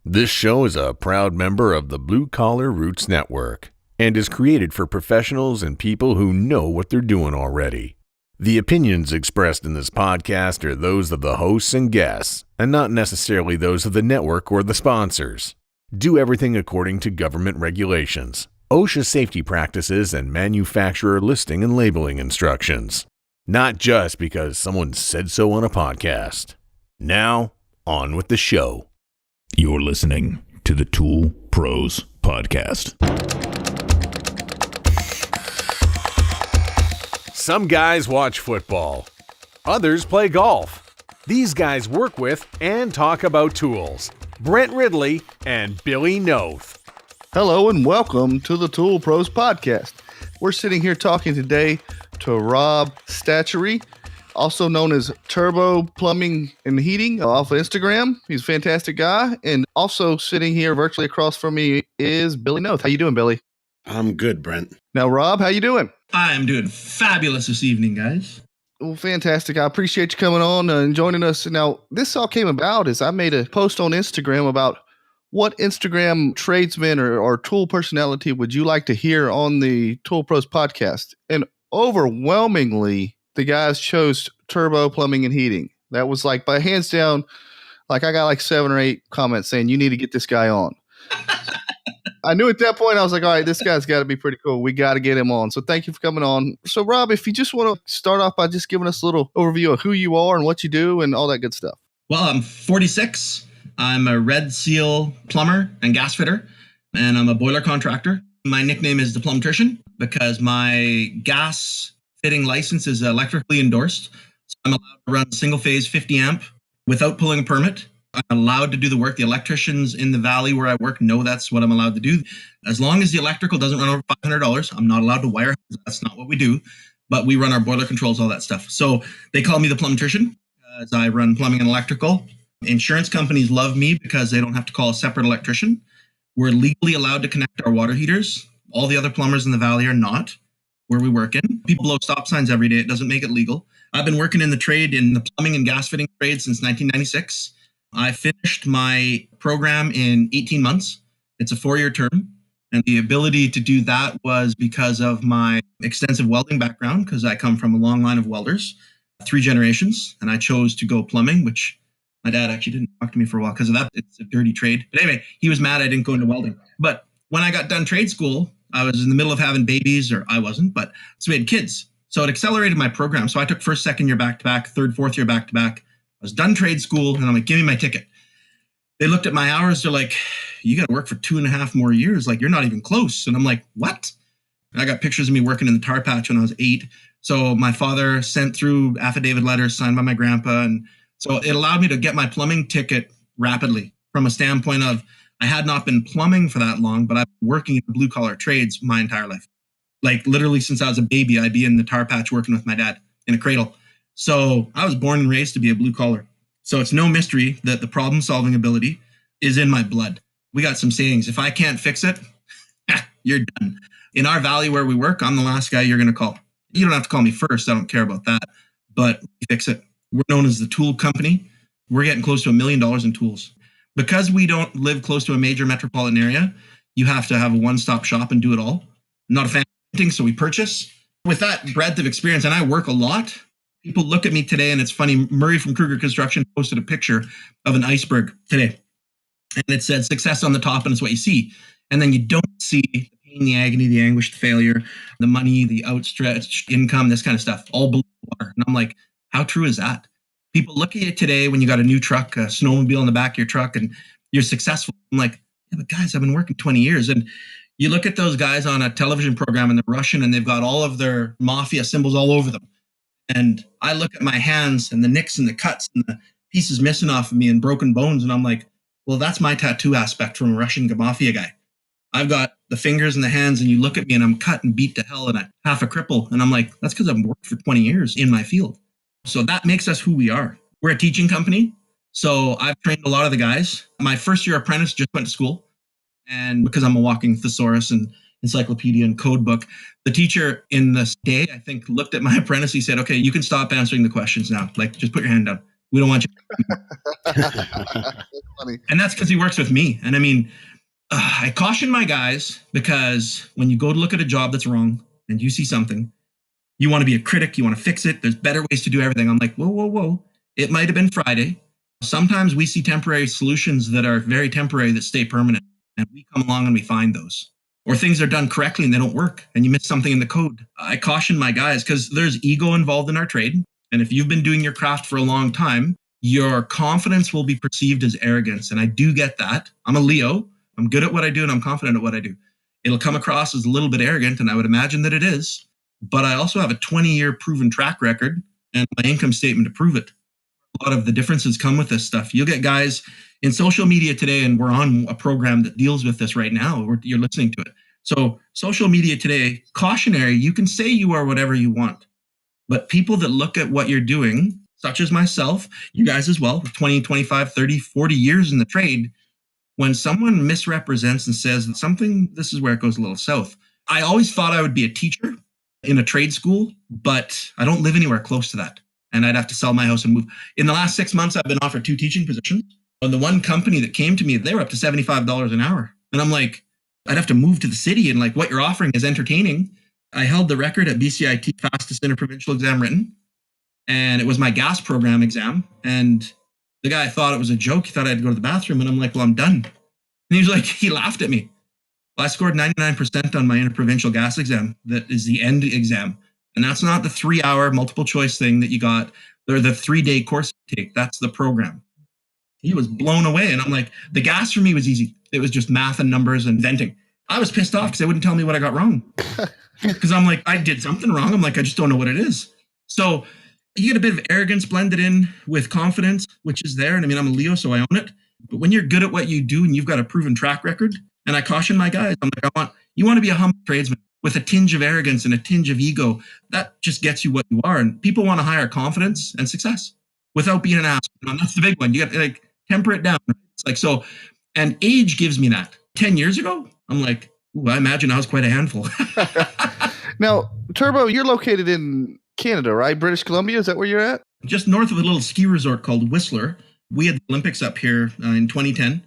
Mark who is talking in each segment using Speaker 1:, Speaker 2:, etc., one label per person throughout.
Speaker 1: This show is a proud member of the Blue Collar Roots Network and is created for professionals and people who know what they're doing already. The opinions expressed in this podcast are those of the hosts and guests, and not necessarily those of the network or the sponsors. Do everything according to government regulations, OSHA safety practices, and manufacturer listing and labeling instructions. Not just because someone said so on a podcast. Now, on with the show.
Speaker 2: You're listening to the Tool Pros Podcast.
Speaker 1: Some guys watch football. Others play golf. These guys work with and talk about tools. Brent Ridley and Billy Noth.
Speaker 3: Hello and welcome to the Tool Pros Podcast. We're sitting here talking today to Rob Statuary, also known as Turbo Plumbing and Heating off of Instagram. He's a fantastic guy. And also sitting here virtually across from me is Billy Noth. How you doing, Billy?
Speaker 4: I'm good, Brent.
Speaker 3: Now, Rob, how you doing?
Speaker 5: I'm doing fabulous this evening, guys.
Speaker 3: Well, fantastic. I appreciate you coming on and joining us. Now, this all came about as I made a post on Instagram about what Instagram tradesman or tool personality would you like to hear on the Tool Pros Podcast? And overwhelmingly, the guys chose Turbo Plumbing and Heating. That was like by hands down, like I got like 7 or 8 comments saying you need to get this guy on. I knew at that point, I was like, all right, this guy's got to be pretty cool. We got to get him on. So thank you for coming on. So Rob, if you just want to start off by just giving us a little overview of who you are and what you do and all that good stuff.
Speaker 5: Well, I'm 46. I'm a Red Seal plumber and gas fitter, and I'm a boiler contractor. My nickname is the Plumtrician because my gas fitting license is electrically endorsed. So I'm allowed to run single phase 50 amp without pulling a permit. I'm allowed to do the work. The electricians in the valley where I work know that's what I'm allowed to do. As long as the electrical doesn't run over $500, I'm not allowed to wire. That's not what we do. But we run our boiler controls, all that stuff. So they call me the Plumtrician as I run plumbing and electrical. Insurance companies love me because they don't have to call a separate electrician. We're legally allowed to connect our water heaters. All the other plumbers in the valley are not where we work in. People blow stop signs every day. It doesn't make it legal. I've been working in the trade, in the plumbing and gas fitting trade since 1996. I finished my program in 18 months. It's a 4-year term. And the ability to do that was because of my extensive welding background, because I come from a long line of welders, 3 generations. And I chose to go plumbing, which my dad actually didn't talk to me for a while because of that. It's a dirty trade. But anyway, he was mad I didn't go into welding. But when I got done trade school, I was in the middle of having babies, or I wasn't, but so we had kids. So it accelerated my program. So I took first, second year back-to-back, third, fourth year back-to-back. I was done trade school, and I'm like, give me my ticket. They looked at my hours. They're like, you got to work for 2.5 more years. Like, you're not even close. And I'm like, what? And I got pictures of me working in the tar patch when I was 8. So my father sent through affidavit letters signed by my grandpa. And so it allowed me to get my plumbing ticket rapidly from a standpoint of I had not been plumbing for that long, but I've been working in blue collar trades my entire life. Like literally since I was a baby, I'd be in the tar patch working with my dad in a cradle. So I was born and raised to be a blue collar. So it's no mystery that the problem solving ability is in my blood. We got some sayings. If I can't fix it, you're done. In our valley where we work, I'm the last guy you're going to call. You don't have to call me first. I don't care about that, but fix it. We're known as the tool company. We're getting close to $1 million in tools. Because we don't live close to a major metropolitan area, you have to have a one-stop shop and do it all. I'm not a fan of renting, so we purchase. With that breadth of experience, and I work a lot, people look at me today, and it's funny, Murray from Kruger Construction posted a picture of an iceberg today. And it said success on the top, and it's what you see. And then you don't see the pain, the agony, the anguish, the failure, the money, the outstretched income, this kind of stuff, all below water. And I'm like, how true is that? People look at you today when you got a new truck, a snowmobile in the back of your truck, and you're successful. I'm like, yeah, but guys, I've been working 20 years. And you look at those guys on a television program and they're Russian and they've got all of their mafia symbols all over them. And I look at my hands and the nicks and the cuts and the pieces missing off of me and broken bones. And I'm like, well, that's my tattoo aspect from a Russian mafia guy. I've got the fingers and the hands, and you look at me and I'm cut and beat to hell and I'm half a cripple. And I'm like, that's because I've worked for 20 years in my field. So that makes us who we are. We're a teaching company. So I've trained a lot of the guys. My first year apprentice just went to school. And because I'm a walking thesaurus and encyclopedia and code book, the teacher in this day, I think, looked at my apprentice. He said, okay, you can stop answering the questions now. Like, just put your hand down. We don't want you.
Speaker 3: That's funny.
Speaker 5: And that's because he works with me. And I mean, I caution my guys because when you go to look at a job that's wrong and you see something, you want to be a critic, you want to fix it. There's better ways to do everything. I'm like, whoa, whoa, whoa. It might have been Friday. Sometimes we see temporary solutions that are very temporary that stay permanent. And we come along and we find those. Or things are done correctly and they don't work and you miss something in the code. I caution my guys because there's ego involved in our trade. And if you've been doing your craft for a long time, your confidence will be perceived as arrogance. And I do get that. I'm a Leo. I'm good at what I do and I'm confident at what I do. It'll come across as a little bit arrogant, and I would imagine that it is. But I also have a 20-year proven track record and my income statement to prove it. A lot of the differences come with this stuff. You'll get guys in social media today, and we're on a program that deals with this right now. You're listening to it. So social media today, cautionary, you can say you are whatever you want. But people that look at what you're doing, such as myself, you guys as well, 20, 25, 30, 40 years in the trade, when someone misrepresents and says something, this is where it goes a little south. I always thought I would be a teacher in a trade school, but I don't live anywhere close to that. And I'd have to sell my house and move. In the last 6 months, I've been offered 2 teaching positions. And the one company that came to me, they were up to $75 an hour. And I'm like, I'd have to move to the city, and like what you're offering is entertaining. I held the record at BCIT fastest interprovincial exam written. And it was my gas program exam. And the guy thought it was a joke. He thought I had to go to the bathroom. And I'm like, well, I'm done. And he was like, he laughed at me. Well, I scored 99% on my interprovincial gas exam. That is the end exam. And that's not the 3-hour multiple choice thing that you got, or the 3-day course you take. That's the program. He was blown away. And I'm like, the gas for me was easy. It was just math and numbers and venting. I was pissed off because they wouldn't tell me what I got wrong. Because I'm like, I did something wrong. I'm like, I just don't know what it is. So you get a bit of arrogance blended in with confidence, which is there. And I mean, I'm a Leo, so I own it. But when you're good at what you do and you've got a proven track record, and I caution my guys, I'm like, you want to be a humble tradesman with a tinge of arrogance and a tinge of ego. That just gets you what you are. And people want to hire confidence and success without being an asshole. And that's the big one. You got to like temper it down. It's like, so, and age gives me that. 10 years ago, I'm like, ooh, I imagine I was quite a handful.
Speaker 3: Now, Turbo, you're located in Canada, right? British Columbia, is that where you're at?
Speaker 5: Just north of a little ski resort called Whistler. We had the Olympics up here in 2010.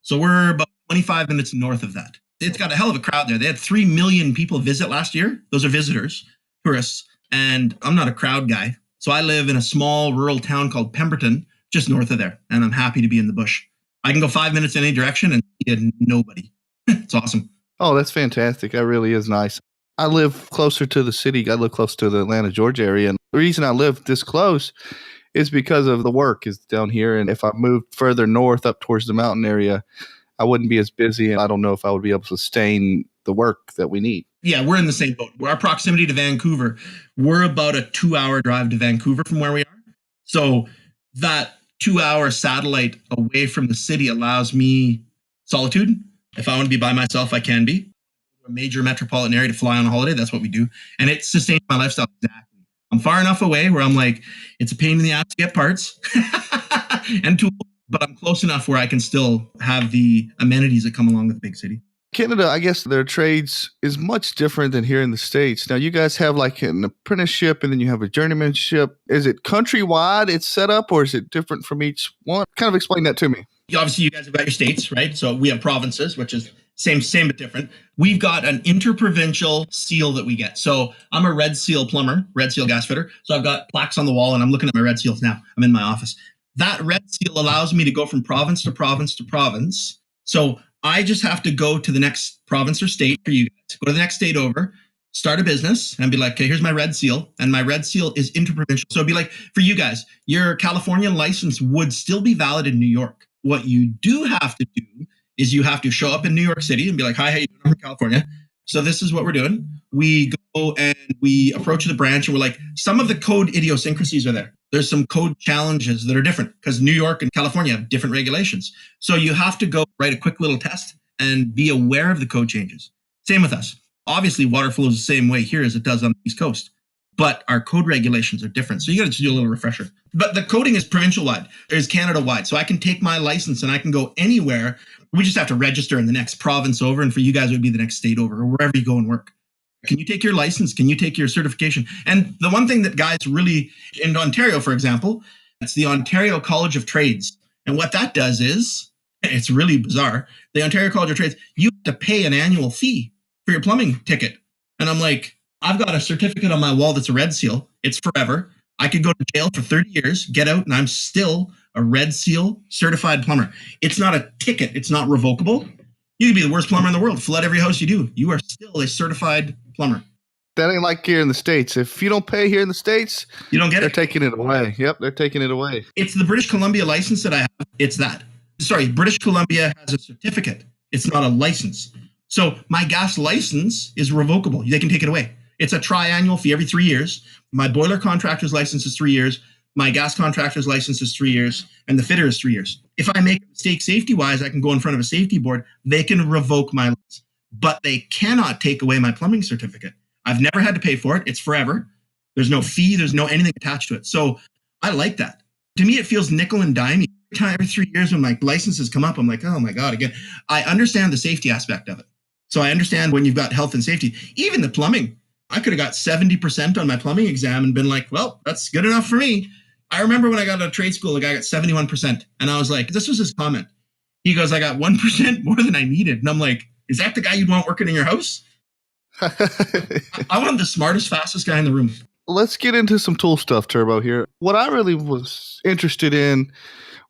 Speaker 5: So we're about 25 minutes north of that. It's got a hell of a crowd there. They had 3 million people visit last year. Those are visitors, tourists. And I'm not a crowd guy. So I live in a small rural town called Pemberton, just north of there. And I'm happy to be in the bush. I can go 5 minutes in any direction and see nobody. It's awesome.
Speaker 3: Oh, that's fantastic. That really is nice. I live closer to the city. I live close to the Atlanta, Georgia area. And the reason I live this close is because of the work is down here. And if I moved further north up towards the mountain area, I wouldn't be as busy. And I don't know if I would be able to sustain the work that we need.
Speaker 5: Yeah, we're in the same boat. Our proximity to Vancouver, we're about a 2-hour drive to Vancouver from where we are. So that 2-hour satellite away from the city allows me solitude. If I want to be by myself, I can be. A major metropolitan area to fly on a holiday, that's what we do. And it sustains my lifestyle exactly. I'm far enough away where I'm like, it's a pain in the ass to get parts and tools, but I'm close enough where I can still have the amenities that come along with a big city.
Speaker 3: Canada, I guess their trades is much different than here in the States. Now, you guys have like an apprenticeship and then you have a journeymanship. Is it countrywide it's set up, or is it different from each one? Kind of explain that to me.
Speaker 5: Obviously, you guys have got your states, right? So we have provinces, which is same but different. We've got an interprovincial seal that we get. So I'm a Red Seal plumber, Red Seal gas fitter. So I've got plaques on the wall and I'm looking at my Red Seals now. I'm in my office. That Red Seal allows me to go from province to province to province. So I just have to go to the next province or state for you guys, go to the next state over, start a business and be like, okay, here's my Red Seal. And my Red Seal is interprovincial. So it'd be like, for you guys, your Californian license would still be valid in New York. What you do have to do is you have to show up in New York City and be like, hi, how you doing? I'm from California. So this is what we're doing. We go and we approach the branch and we're like, some of the code idiosyncrasies are there. There's some code challenges that are different because New York and California have different regulations. So you have to go write a quick little test and be aware of the code changes. Same with us. Obviously, water flows the same way here as it does on the East Coast, but our code regulations are different. So you got to do a little refresher. But the coding is provincial-wide. There's Canada-wide. So I can take my license and I can go anywhere. We just have to register in the next province over. And for you guys, it would be the next state over or wherever you go and work. Can you take your license? Can you take your certification? And the one thing that guys really, in Ontario, for example, It's the Ontario College of Trades. And what that does is, it's really bizarre. The Ontario College of Trades, you have to pay an annual fee for your plumbing ticket. And I'm like, I've got a certificate on my wall that's a red seal. It's forever. I could go to jail for 30 years, get out, and I'm still a red seal certified plumber. It's not a ticket. It's not revocable. You could be the worst plumber in the world. Flood every house you do. You are still a certified plumber.
Speaker 3: That ain't like here in the States. If you don't pay here in the States,
Speaker 5: You don't get
Speaker 3: they're
Speaker 5: it.
Speaker 3: taking it away. Yep, they're taking it away.
Speaker 5: It's the British Columbia license that I have. It's that. Sorry, British Columbia has a certificate. It's not a license. So my gas license is revocable. They can take it away. It's a triannual fee every 3 years. My boiler contractor's license is 3 years. My gas contractor's license is 3 years. And the fitter is 3 years. If I make a mistake safety-wise, I can go in front of a safety board. They can revoke my license. But they cannot take away my plumbing certificate. I've never had to pay for it. It's forever. There's no fee. There's no anything attached to it. So I like that. To me, it feels nickel and dimey. Every 3 years when my licenses come up, I'm like, oh my God, again. I understand the safety aspect of it. So I understand when you've got health and safety. Even the plumbing. I could have got 70% on my plumbing exam and been like, well, that's good enough for me. I remember when I got out of trade school, the guy got 71%. And I was like, this was his comment. He goes, I got 1% more than I needed. And I'm like, is that the guy you'd want working in your house? I want the smartest, fastest guy in the room.
Speaker 3: Let's get into some tool stuff, Turbo, here. What I really was interested in,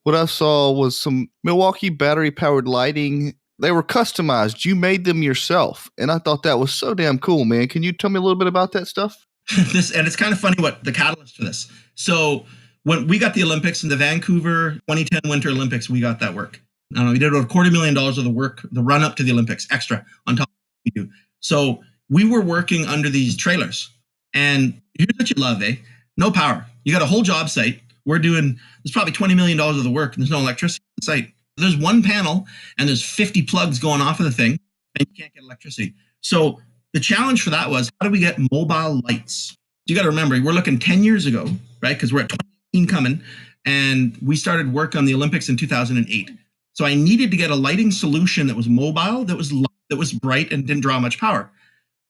Speaker 3: what I saw was some Milwaukee battery-powered lighting. They were customized. You made them yourself. And I thought that was so damn cool, man. Can you tell me a little bit about that stuff?
Speaker 5: And it's kind of funny what the catalyst for this. So when we got the Olympics in the Vancouver 2010 Winter Olympics, we got that work. I don't know, we did over $250,000 of the work, the run up to the Olympics, extra on top of what we do. So we were working under these trailers. And here's what you love, eh? No power. You got a whole job site. There's probably $20 million of the work, and there's no electricity on the site. There's one panel, and there's 50 plugs going off of the thing, and you can't get electricity. So the challenge for that was, how do we get mobile lights? You got to remember, we're looking 10 years ago, right? Because we're at 2018 coming, and we started work on the Olympics in 2008. So I needed to get a lighting solution that was mobile, that was bright, and didn't draw much power.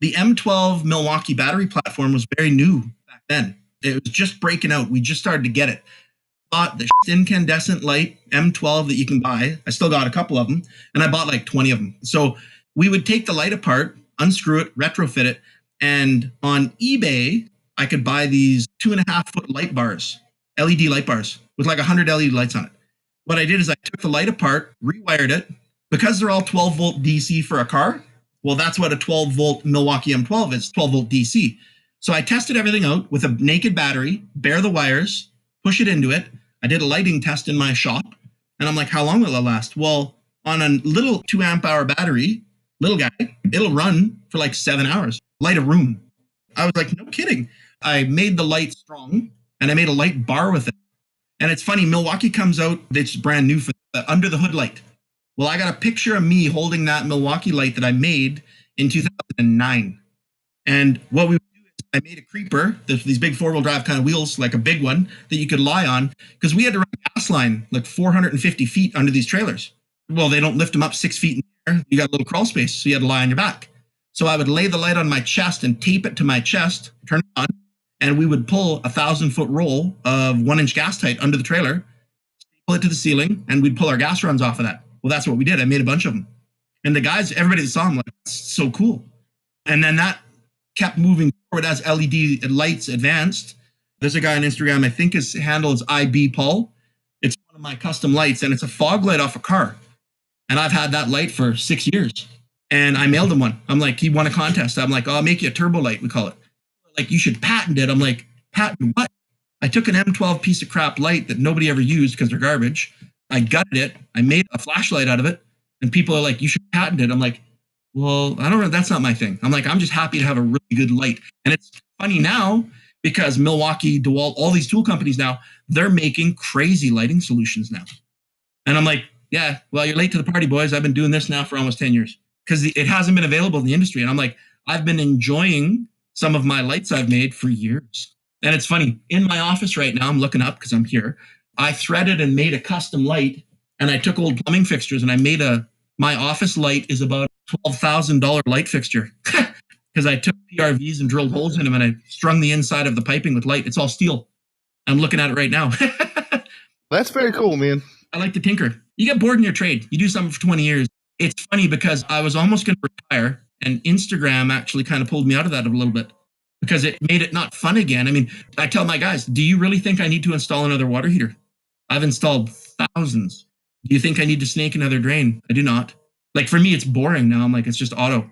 Speaker 5: The M12 Milwaukee battery platform was very new back then. It was just breaking out. We just started to get it. Bought the incandescent light M12 that you can buy. I still got a couple of them, and I bought like 20 of them. So we would take the light apart, unscrew it, retrofit it, and on eBay, I could buy these 2.5-foot light bars, LED light bars with like 100 LED lights on it. What I did is I took the light apart, rewired it. Because they're all 12-volt DC for a car, well, that's what a 12-volt Milwaukee M12 is, 12-volt DC. So I tested everything out with a naked battery, bare the wires, push it into it. I did a lighting test in my shop, and I'm like, how long will it last? Well, on a little 2-amp-hour battery, little guy, it'll run for like 7 hours, light a room. I was like, no kidding. I made the light strong, and I made a light bar with it. And it's funny, Milwaukee comes out, it's brand new for the under the hood light. Well, I got a picture of me holding that Milwaukee light that I made in 2009. And what we would do is I made a creeper, these big 4-wheel drive kind of wheels, like a big one that you could lie on, because we had to run a gas line like 450 feet under these trailers. Well, they don't lift them up 6 feet in the air. You got a little crawl space, so you had to lie on your back. So I would lay the light on my chest and tape it to my chest, turn it on, and we would pull a 1,000-foot roll of 1-inch gas tight under the trailer, staple it to the ceiling, and we'd pull our gas runs off of that. Well, that's what we did. I made a bunch of them. And the guys, everybody that saw them, like, that's so cool. And then that kept moving forward as LED lights advanced. There's a guy on Instagram, I think his handle is IB Paul. It's one of my custom lights, and it's a fog light off a car. And I've had that light for 6 years. And I mailed him one. I'm like, he won a contest. I'm like, oh, I'll make you a turbo light, we call it. Like, you should patent it. I'm like, patent what? I took an M12 piece of crap light that nobody ever used because they're garbage. I gutted it. I made a flashlight out of it. And people are like, you should patent it. I'm like, well, I don't know. That's not my thing. I'm like, I'm just happy to have a really good light. And it's funny now because Milwaukee, DeWalt, all these tool companies now, they're making crazy lighting solutions now. And I'm like, yeah, well, you're late to the party, boys. I've been doing this now for almost 10 years because it hasn't been available in the industry. And I'm like, I've been enjoying some of my lights I've made for years. And it's funny, in my office right now, I'm looking up because I'm here. I threaded and made a custom light, and I took old plumbing fixtures and I made my office light is about a $12,000 light fixture because I took PRVs and drilled holes in them and I strung the inside of the piping with light. It's all steel. I'm looking at it right now.
Speaker 3: That's very cool, man.
Speaker 5: I like to tinker. You get bored in your trade. You do something for 20 years. It's funny because I was almost going to retire, and Instagram actually kind of pulled me out of that a little bit because it made it not fun again. I mean, I tell my guys, do you really think I need to install another water heater? I've installed thousands. Do you think I need to snake another drain? I do not. Like, for me, it's boring now. I'm like, it's just auto.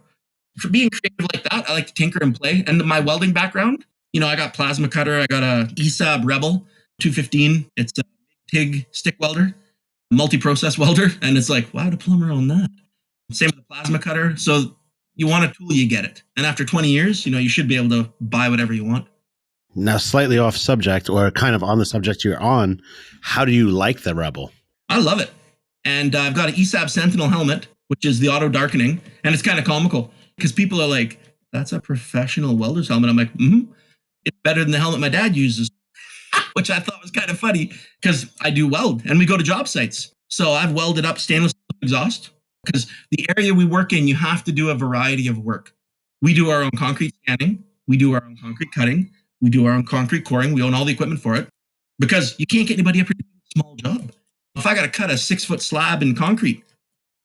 Speaker 5: For being creative like that, I like to tinker and play. And my welding background, I got plasma cutter. I got a ESAB Rebel 215. It's a TIG stick welder, multi-process welder. And it's like, why would a plumber own that? Same with the plasma cutter. So you want a tool, you get it. And after 20 years, you should be able to buy whatever you want.
Speaker 4: Now, slightly off subject, or kind of on the subject you're on, how do you like the Rebel?
Speaker 5: I love it. And I've got an ESAB Sentinel helmet, which is the auto darkening. And it's kind of comical because people are like, that's a professional welder's helmet. I'm like, it's better than the helmet my dad uses, which I thought was kind of funny because I do weld and we go to job sites. So I've welded up stainless steel exhaust because the area we work in, you have to do a variety of work. We do our own concrete scanning. We do our own concrete cutting. We do our own concrete coring. We own all the equipment for it because you can't get anybody up here to do a small job. If I got to cut a 6-foot slab in concrete,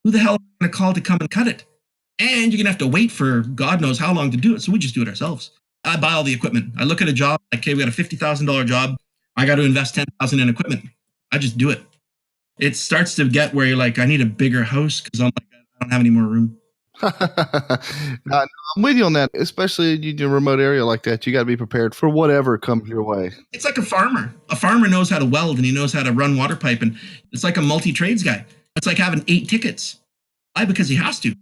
Speaker 5: who the hell am I going to call to come and cut it? And you're going to have to wait for God knows how long to do it. So we just do it ourselves. I buy all the equipment. I look at a job, like, okay, we got a $50,000 job. I got to invest $10,000 in equipment. I just do it. It starts to get where you're like, I need a bigger house because I'm like, I don't have any more room.
Speaker 3: No, I'm with you on that, especially in a remote area like that. You got to be prepared for whatever comes your way. It's like a farmer. A farmer knows how to weld and he knows how to run water pipe, and it's like a multi-trades guy. It's like having 8 tickets. Why? Because he has to. It's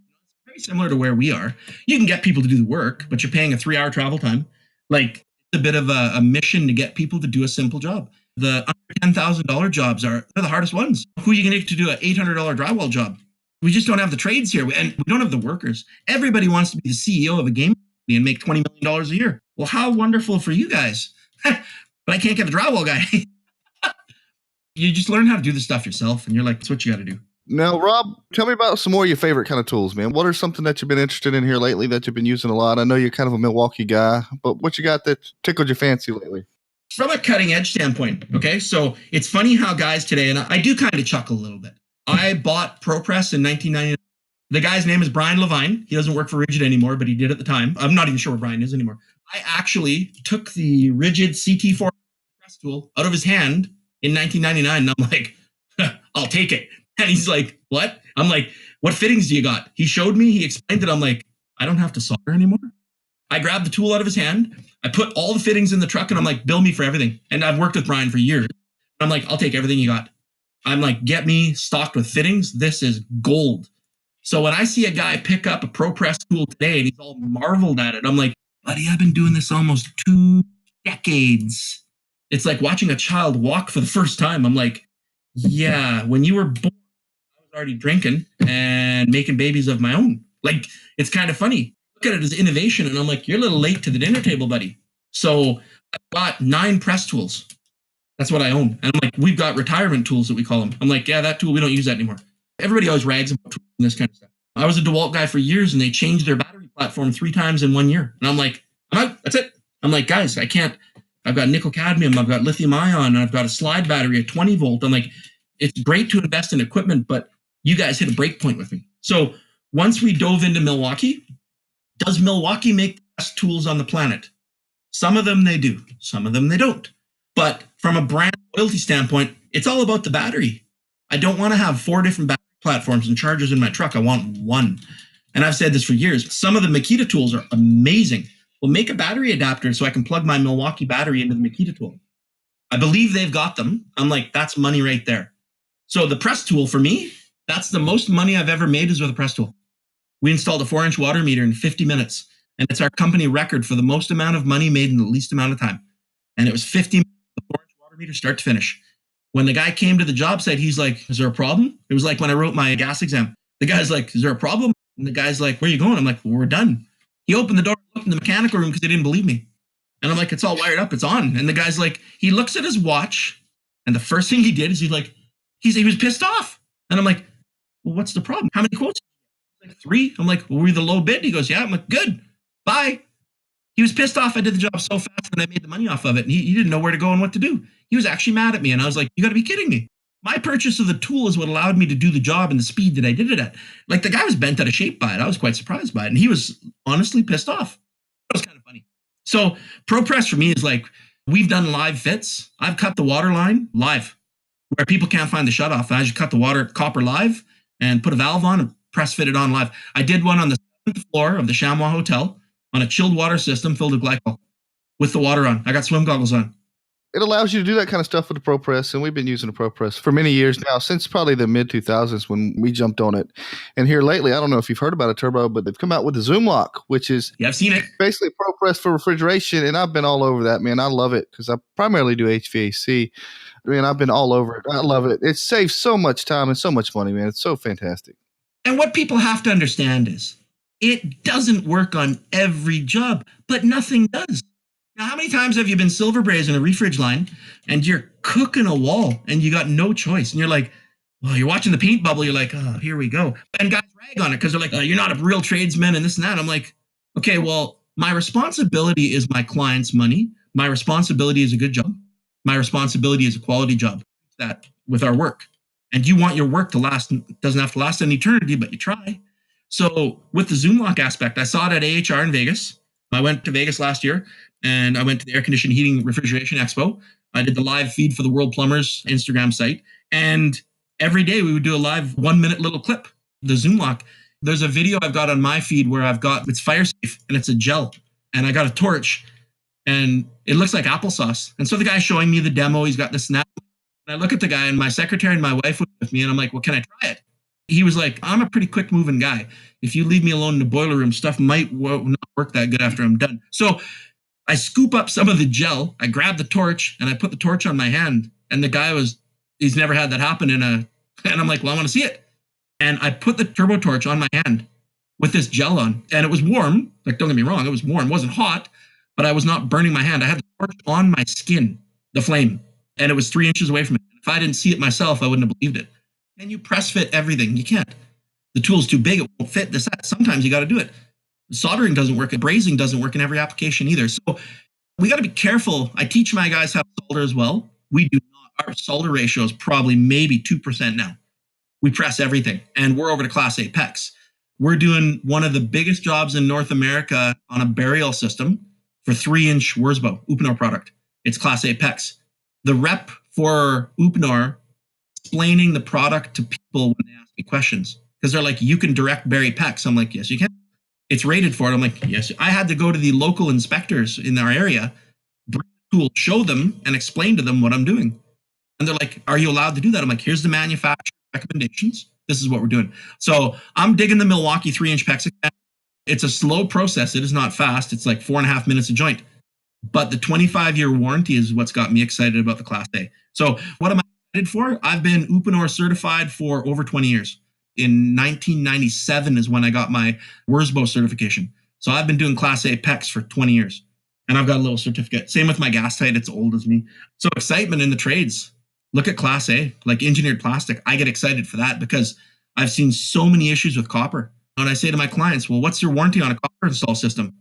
Speaker 3: very similar to where we are. You can get people to do the work, but you're paying a 3-hour travel time. Like, it's a bit of a mission to get people to do a simple job. The under $10,000 jobs are the hardest ones. Who are you going to get to do an $800 drywall job? We just don't have the trades here, and we don't have the workers. Everybody wants to be the CEO of a game company and make $20 million a year. Well, how wonderful for you guys. But I can't get a drywall guy. You just learn how to do the stuff yourself, and you're like, that's what you got to do. Now, Rob, tell me about some more of your favorite kind of tools, man. What are something that you've been interested in here lately that you've been using a lot? I know you're kind of a Milwaukee guy, but what you got that tickled your fancy lately? From a cutting edge standpoint, okay, so it's funny how guys today, and I do kind of chuckle a little bit. I bought ProPress in 1999. The guy's name is Brian Levine. He doesn't work for Rigid anymore, but he did at the time. I'm not even sure where Brian is anymore. I actually took the Rigid CT4 press tool out of his hand in 1999, and I'm like, I'll take it. And he's like, what? I'm like, what fittings do you got? He showed me, he explained it. I'm like, I don't have to solder anymore. I grabbed the tool out of his hand. I put all the fittings in the truck, and I'm like, bill me for everything. And I've worked with Brian for years. I'm like, I'll take everything you got. I'm like, get me stocked with fittings. This is gold. So when I see a guy pick up a ProPress tool today and he's all marveled at it, I'm like, buddy, I've been doing this almost 2 decades. It's like watching a child walk for the first time. I'm like, yeah, when you were born, I was already drinking and making babies of my own. Like, it's kind of funny. Look at it as innovation. And I'm like, you're a little late to the dinner table, buddy. So I got 9 press tools. That's what I own. And I'm like, we've got retirement tools that we call them. I'm like, yeah, that tool, we don't use that anymore. Everybody always rags about tools and this kind of stuff. I was a DeWalt guy for years, and they changed their battery platform 3 times in 1 year. And I'm like, I'm out. That's it. I'm like, guys, I can't. I've got nickel cadmium. I've got lithium ion. And I've got a slide battery at 20 volt. I'm like, it's great to invest in equipment, but you guys hit a break point with me. So once we dove into Milwaukee, does Milwaukee make the best tools on the planet? Some of them they do. Some of them they don't. But from a brand loyalty standpoint, it's all about the battery. I don't want to have 4 different battery platforms and chargers in my truck. I want one. And I've said this for years. Some of the Makita tools are amazing. Well, make a battery adapter so I can plug my Milwaukee battery into the Makita tool. I believe they've got them. I'm like, that's money right there. So the press tool for me, that's the most money I've ever made is with a press tool. We installed a 4-inch water meter in 50 minutes. And it's our company record for the most amount of money made in the least amount of time. And it was 50 minutes, the 4-inch water meter start to finish. When the guy came to the job site, he's like, is there a problem? It was like when I wrote my gas exam. The guy's like, is there a problem? And the guy's like, where are you going? I'm like, well, we're done. He opened the door, looked in the mechanical room because he didn't believe me. And I'm like, it's all wired up. It's on. And the guy's like, he looks at his watch. And the first thing he did is he was pissed off. And I'm like, well, what's the problem? How many quotes? Like 3. I'm like, well, were you the low bid? He goes, yeah. I'm like, good. Bye. He was pissed off. I did the job so fast and I made the money off of it. And he didn't know where to go and what to do. He was actually mad at me. And I was like, you got to be kidding me.
Speaker 5: My purchase of the tool is what allowed me to do the job and the speed that I did it at. Like the guy was bent out of shape by it. I was quite surprised by it. And he was honestly pissed off. It was kind of funny. So ProPress for me is like, we've done live fits. I've cut the water line live where people can't find the shutoff. I just cut the water copper live and put a valve on and press fit it on live. I did one on the 7th floor of the Chamois Hotel on a chilled water system filled with glycol with the water on. I got swim goggles on.
Speaker 3: It allows you to do that kind of stuff with the ProPress, and we've been using the ProPress for many years now, since probably the mid-2000s when we jumped on it. And here lately, I don't know if you've heard about it, Turbo, but they've come out with the Zoom Lock, which is
Speaker 5: I've seen it.
Speaker 3: Basically ProPress for refrigeration, and I've been all over that, man. I love it because I primarily do HVAC. I mean, I've been all over it. I love it. It saves so much time and so much money, man. It's so fantastic.
Speaker 5: And what people have to understand is it doesn't work on every job, but nothing does. Now, how many times have you been silver brazing a refridge line and you're cooking a wall and you got no choice? And you're like, well, you're watching the paint bubble. You're like, oh, here we go. And guys rag on it because they're like, oh, you're not a real tradesman and this and that. I'm like, okay, well, my responsibility is my client's money. My responsibility is a good job. My responsibility is a quality job. That with our work. And you want your work to last, doesn't have to last an eternity, but you try. So with the Zoom Lock aspect, I saw it at AHR in Vegas. I went to Vegas last year and I went to the Air Conditioning Heating Refrigeration Expo. I did the live feed for the World Plumbers Instagram site. And every day we would do a live 1-minute little clip, the Zoom Lock. There's a video I've got on my feed where it's fire safe and it's a gel. And I got a torch and it looks like applesauce. And so the guy's showing me the demo. He's got this snap. And I look at the guy and my secretary and my wife was with me and I'm like, well, can I try it? He was like, I'm a pretty quick moving guy. If you leave me alone in the boiler room, stuff might not work that good after I'm done. So I scoop up some of the gel, I grab the torch and I put the torch on my hand. And the guy he's never had that happen and I'm like, well, I want to see it. And I put the turbo torch on my hand with this gel on and it was warm. Like, don't get me wrong, it was warm. It wasn't hot, but I was not burning my hand. I had the torch on my skin, the flame, and it was 3 inches away from it. If I didn't see it myself, I wouldn't have believed it. And you press fit everything. You can't. The tool's too big. It won't fit this, that. Sometimes you got to do it. Soldering doesn't work. Brazing doesn't work in every application either. So we got to be careful. I teach my guys how to solder as well. We do not. Our solder ratio is probably maybe 2% now. We press everything. And we're over to Class A PEX. We're doing one of the biggest jobs in North America on a burial system for 3-inch Wurzbo, Uponor product. It's Class A PEX. The rep for Uponor explaining the product to people when they ask me questions because they're like, you can direct bury PEX. I'm like, yes, you can. It's rated for it. I'm like, yes. I had to go to the local inspectors in our area, bring the tool, show them and explain to them what I'm doing. And they're like, are you allowed to do that? I'm like, here's the manufacturer recommendations. This is what we're doing. So I'm digging the Milwaukee 3-inch PEX. It's a slow process. It is not fast. It's like 4.5 minutes a joint. But the 25-year warranty is what's got me excited about the Class A. So what am I excited for? I've been Uponor certified for over 20 years. In 1997 is when I got my Wurzbo certification. So I've been doing Class A PEX for 20 years. And I've got a little certificate. Same with my Gastite. It's old as me. So excitement in the trades. Look at Class A, like engineered plastic. I get excited for that because I've seen so many issues with copper. And I say to my clients, well, what's your warranty on a copper install system?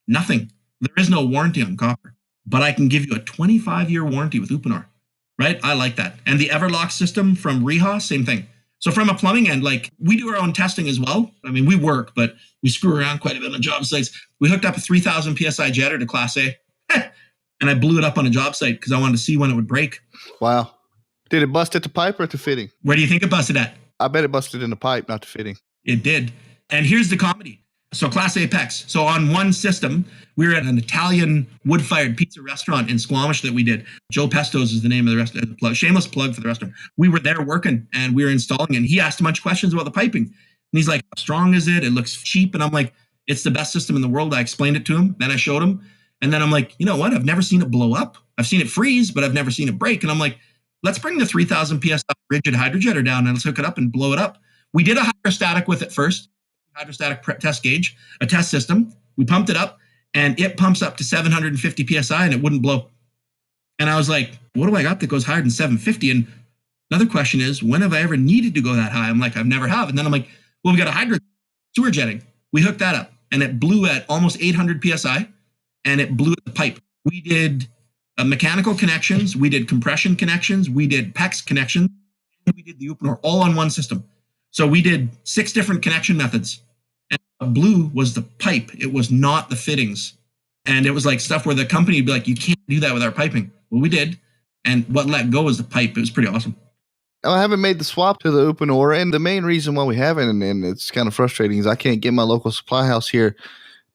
Speaker 5: Nothing. There is no warranty on copper, but I can give you a 25-year warranty with Uponor, right? I like that. And the Everlock system from Reha, same thing. So from a plumbing end, like we do our own testing as well. I mean, we work, but we screw around quite a bit on job sites. We hooked up a 3,000 PSI jetter to Class A, and I blew it up on a job site because I wanted to see when it would break.
Speaker 3: Wow. Did it bust at the pipe or at the fitting?
Speaker 5: Where do you think it busted at?
Speaker 3: I bet it busted in the pipe, not the fitting.
Speaker 5: It did. And here's the comedy. So Class A PEX. So on one system, we were at an Italian wood-fired pizza restaurant in Squamish that we did. Joe Pesto's is the name of the restaurant. Shameless plug for the restaurant. We were there working and we were installing it. And he asked a bunch of questions about the piping. And he's like, how strong is it? It looks cheap. And I'm like, it's the best system in the world. I explained it to him. Then I showed him. And then I'm like, you know what? I've never seen it blow up. I've seen it freeze, but I've never seen it break. And I'm like, let's bring the 3,000 PSI rigid hydrojetter down and let's hook it up and blow it up. We did a hydrostatic with it first. Hydrostatic test gauge, a test system. We pumped it up and it pumps up to 750 PSI and it wouldn't blow. And I was like, what do I got that goes higher than 750? And another question is, when have I ever needed to go that high? I'm like, I've never have. And then I'm like, well, we got a hydro sewer jetting. We hooked that up and it blew at almost 800 PSI and it blew at the pipe. We did mechanical connections. We did compression connections. We did PEX connections. we did the open ore all on one system. So we did 6 different connection methods. And blue was the pipe. It was not the fittings. And it was like stuff where the company would be like, you can't do that with our piping. Well, we did. And what let go was the pipe. It was pretty awesome.
Speaker 3: I haven't made the swap to the open ore, and the main reason why we haven't, and it's kind of frustrating, is I can't get my local supply house here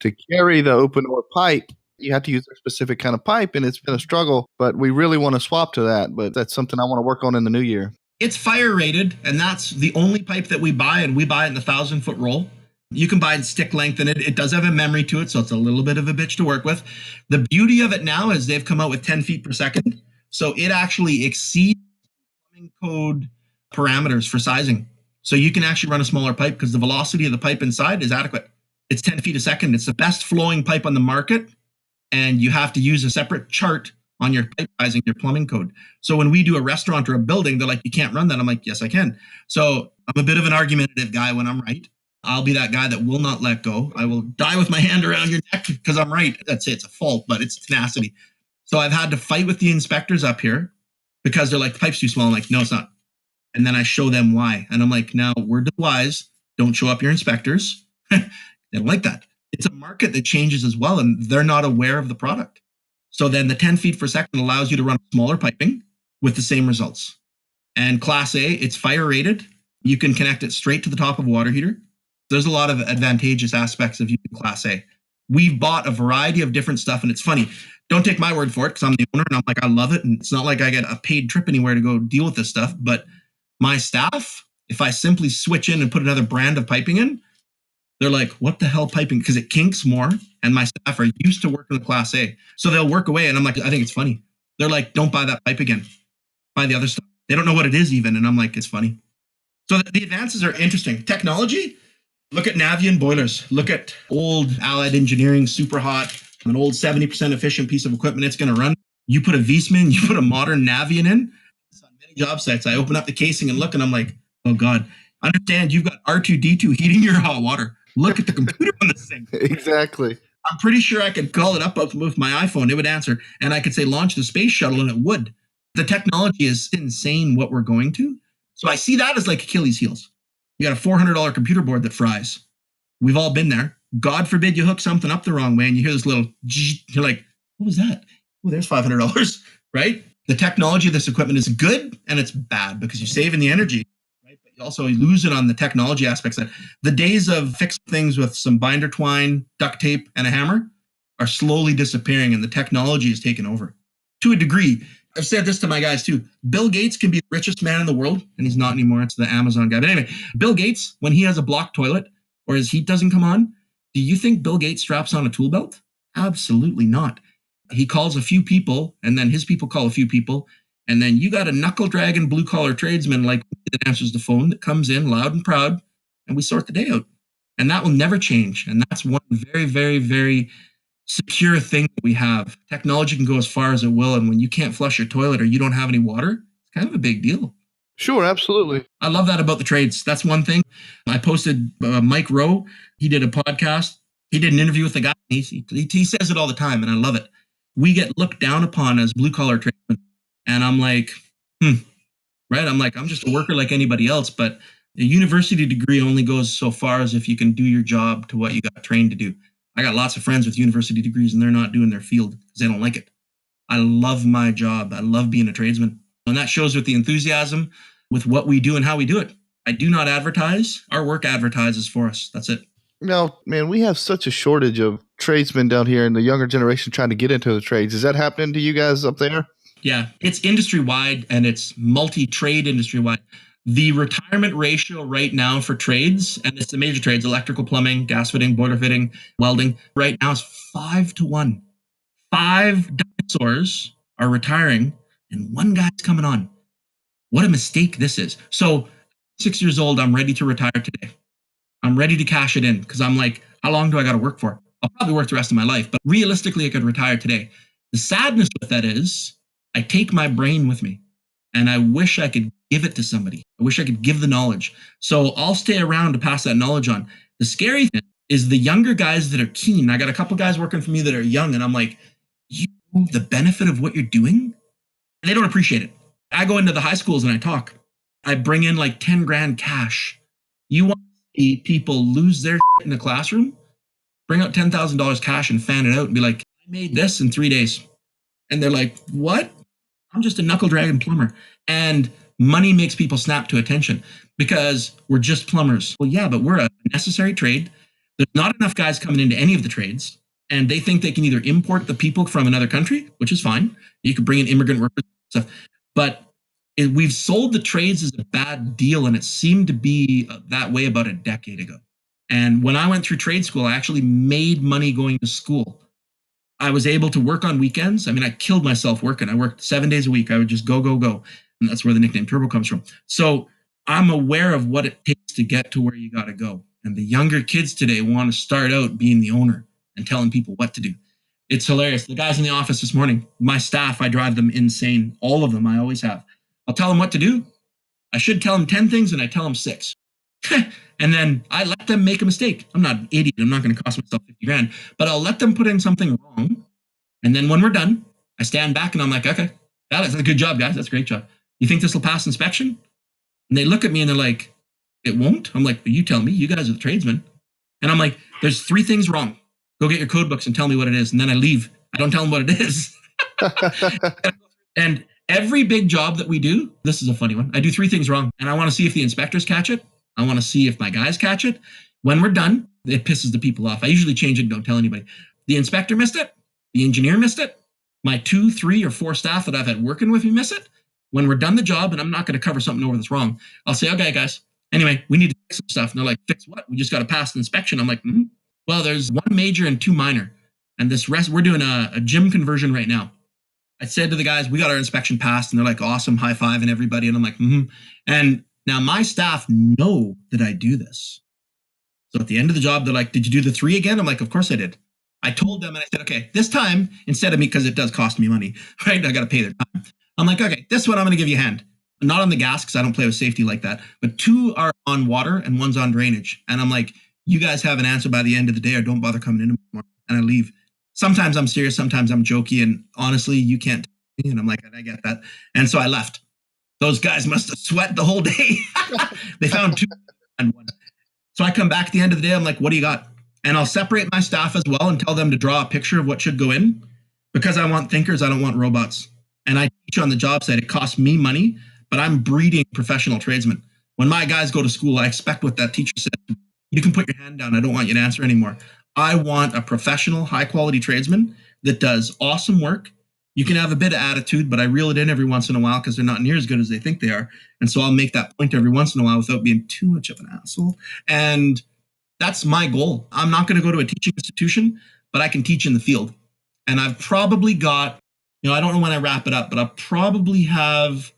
Speaker 3: to carry the open ore pipe. You have to use a specific kind of pipe, and it's been a struggle, but we really want to swap to that, but that's something I want to work on in the new year.
Speaker 5: It's fire rated, and that's the only pipe that we buy, and we buy it in the 1,000-foot roll. You can buy it in stick length, and it does have a memory to it, so it's a little bit of a bitch to work with. The beauty of it now is they've come out with 10 feet per second, so it actually exceeds plumbing code parameters for sizing. So you can actually run a smaller pipe because the velocity of the pipe inside is adequate. It's 10 feet a second. It's the best flowing pipe on the market, and you have to use a separate chart on your pipe sizing, your plumbing code. So when we do a restaurant or a building, they're like, you can't run that. I'm like, yes, I can. So I'm a bit of an argumentative guy when I'm right. I'll be that guy that will not let go. I will die with my hand around your neck because I'm right. That's it. It's a fault, but it's tenacity. So I've had to fight with the inspectors up here because they're like, the pipe's too small. I'm like, no, it's not. And then I show them why. And I'm like, now, word to the wise, don't show up your inspectors. They don't like that. It's a market that changes as well, and they're not aware of the product. So then the 10 feet per second allows you to run smaller piping with the same results. And Class A, it's fire rated. You can connect it straight to the top of a water heater. There's a lot of advantageous aspects of using Class A. We've bought a variety of different stuff, and it's funny. Don't take my word for it because I'm the owner and I'm like, I love it. And it's not like I get a paid trip anywhere to go deal with this stuff. But my staff, if I simply switch in and put another brand of piping in, they're like, what the hell piping? Because it kinks more. And my staff are used to working with Class A. So they'll work away. And I'm like, I think it's funny. They're like, don't buy that pipe again. Buy the other stuff. They don't know what it is even. And I'm like, it's funny. So the advances are interesting. Technology, look at Navian boilers. Look at old Allied Engineering, super hot, an old 70% efficient piece of equipment it's going to run. You put a Viessmann, you put a modern Navian in. It's on many job sites. I open up the casing and look, and I'm like, oh God, understand you've got R2-D2 heating your hot water. Look at the computer on this thing.
Speaker 3: Exactly.
Speaker 5: I'm pretty sure I could call it up with my iPhone. It would answer. And I could say, launch the space shuttle, and it would. The technology is insane what we're going to. So I see that as like Achilles heels. You got a $400 computer board that fries. We've all been there. God forbid you hook something up the wrong way and you hear this little, you're like, what was that? Oh, there's $500, right? The technology of this equipment is good and it's bad because you're saving the energy, right? But you also lose it on the technology aspects. That the days of fixing things with some binder twine, duct tape, and a hammer are slowly disappearing, and the technology is taking over to a degree. I've said this to my guys too. Bill Gates can be the richest man in the world, and he's not anymore. It's the Amazon guy. But anyway, Bill Gates, when he has a blocked toilet or his heat doesn't come on, do you think Bill Gates straps on a tool belt? Absolutely not. He calls a few people, and then his people call a few people, and then you got a knuckle-dragging blue-collar tradesman like that answers the phone that comes in loud and proud, and we sort the day out. And that will never change. And that's one very, very, very secure thing that we have. Technology can go as far as it will, and when you can't flush your toilet or you don't have any water, it's kind of a big deal.
Speaker 3: Sure, absolutely.
Speaker 5: I love that about the trades. That's one thing. I posted Mike Rowe. He did a podcast. He did an interview with the guy. He says it all the time, and I love it. We get looked down upon as blue-collar tradesmen. And I'm like, right? I'm like, I'm just a worker like anybody else, but a university degree only goes so far as if you can do your job to what you got trained to do. I got lots of friends with university degrees, and they're not doing their field because they don't like it. I love my job. I love being a tradesman. And that shows with the enthusiasm, with what we do and how we do it. I do not advertise. Our work advertises for us. That's it.
Speaker 3: No, man, we have such a shortage of tradesmen down here and the younger generation trying to get into the trades. Is that happening to you guys up there?
Speaker 5: Yeah, it's industry-wide and it's multi-trade industry-wide. The retirement ratio right now for trades, and it's the major trades, electrical, plumbing, gas fitting, boiler fitting, welding, right now is 5-1. 5 dinosaurs are retiring and 1 guy's coming on. What a mistake this is. So 6 years old, I'm ready to retire today. I'm ready to cash it in because I'm like, how long do I got to work for? I'll probably work the rest of my life, but realistically, I could retire today. The sadness with that is I take my brain with me and I wish I could give it to somebody. I wish I could give the knowledge. So I'll stay around to pass that knowledge on. The scary thing is the younger guys that are keen. I got a couple guys working for me that are young, and I'm like, you know the benefit of what you're doing? And they don't appreciate it. I go into the high schools and I talk. I bring in like 10 grand cash. You want to see people lose their shit in the classroom? Bring out $10,000 cash and fan it out and be like, I made this in 3 days. And they're like, what? I'm just a knuckle dragging plumber. And money makes people snap to attention because we're just plumbers. Well, yeah, but we're a necessary trade. There's not enough guys coming into any of the trades. And they think they can either import the people from another country, which is fine. You could bring in immigrant workers and stuff. But we've sold the trades as a bad deal. And it seemed to be that way about a decade ago. And when I went through trade school, I actually made money going to school. I was able to work on weekends. I mean, I killed myself working. I worked 7 days a week. I would just go. And that's where the nickname Turbo comes from. So I'm aware of what it takes to get to where you got to go. And the younger kids today want to start out being the owner and telling people what to do. It's hilarious. The guys in the office this morning, my staff, I drive them insane. All of them, I always have. I'll tell them what to do. I should tell them 10 things and I tell them 6. And then I let them make a mistake. I'm not an idiot. I'm not going to cost myself 50 grand, but I'll let them put in something wrong. And then when we're done, I stand back and I'm like, okay, that's a good job, guys. That's a great job. You think this will pass inspection? And they look at me and they're like, it won't? I'm like, well, you tell me. You guys are the tradesmen. And I'm like, there's 3 things wrong. Go get your code books and tell me what it is. And then I leave. I don't tell them what it is. And every big job that we do, this is a funny one. I do 3 things wrong. And I want to see if the inspectors catch it. I want to see if my guys catch it. When we're done, it pisses the people off. I usually change it and don't tell anybody. The inspector missed it. The engineer missed it. My 2, 3, or 4 staff that I've had working with me miss it. When we're done the job and I'm not going to cover something over that's wrong, I'll say, okay, guys, anyway, we need to fix some stuff. And they're like, fix what? We just got to pass the inspection. I'm like, well, there's 1 major and 2 minor. And this rest, we're doing a gym conversion right now. I said to the guys, we got our inspection passed. And they're like, awesome, high five and everybody. And I'm like, And now my staff know that I do this. So at the end of the job, they're like, did you do the 3 again? I'm like, of course I did. I told them and I said, okay, this time, instead of me, because it does cost me money, right? I got to pay their time. I'm like, okay, this one I'm going to give you a hand. Not on the gas because I don't play with safety like that. But 2 are on water and 1's on drainage. And I'm like, you guys have an answer by the end of the day or don't bother coming in anymore. And I leave. Sometimes I'm serious. Sometimes I'm jokey. And honestly, you can't tell me. And I'm like, I get that. And so I left. Those guys must have sweat the whole day. They found 2 and 1. So I come back at the end of the day. I'm like, what do you got? And I'll separate my staff as well and tell them to draw a picture of what should go in because I want thinkers. I don't want robots. And I teach on the job site. It costs me money, but I'm breeding professional tradesmen. When my guys go to school, I expect what that teacher said. You can put your hand down. I don't want you to answer anymore. I want a professional, high-quality tradesman that does awesome work. You can have a bit of attitude, but I reel it in every once in a while because they're not near as good as they think they are. And so I'll make that point every once in a while without being too much of an asshole. And that's my goal. I'm not going to go to a teaching institution, but I can teach in the field. And I've probably got, I don't know when I wrap it up, but I'll probably have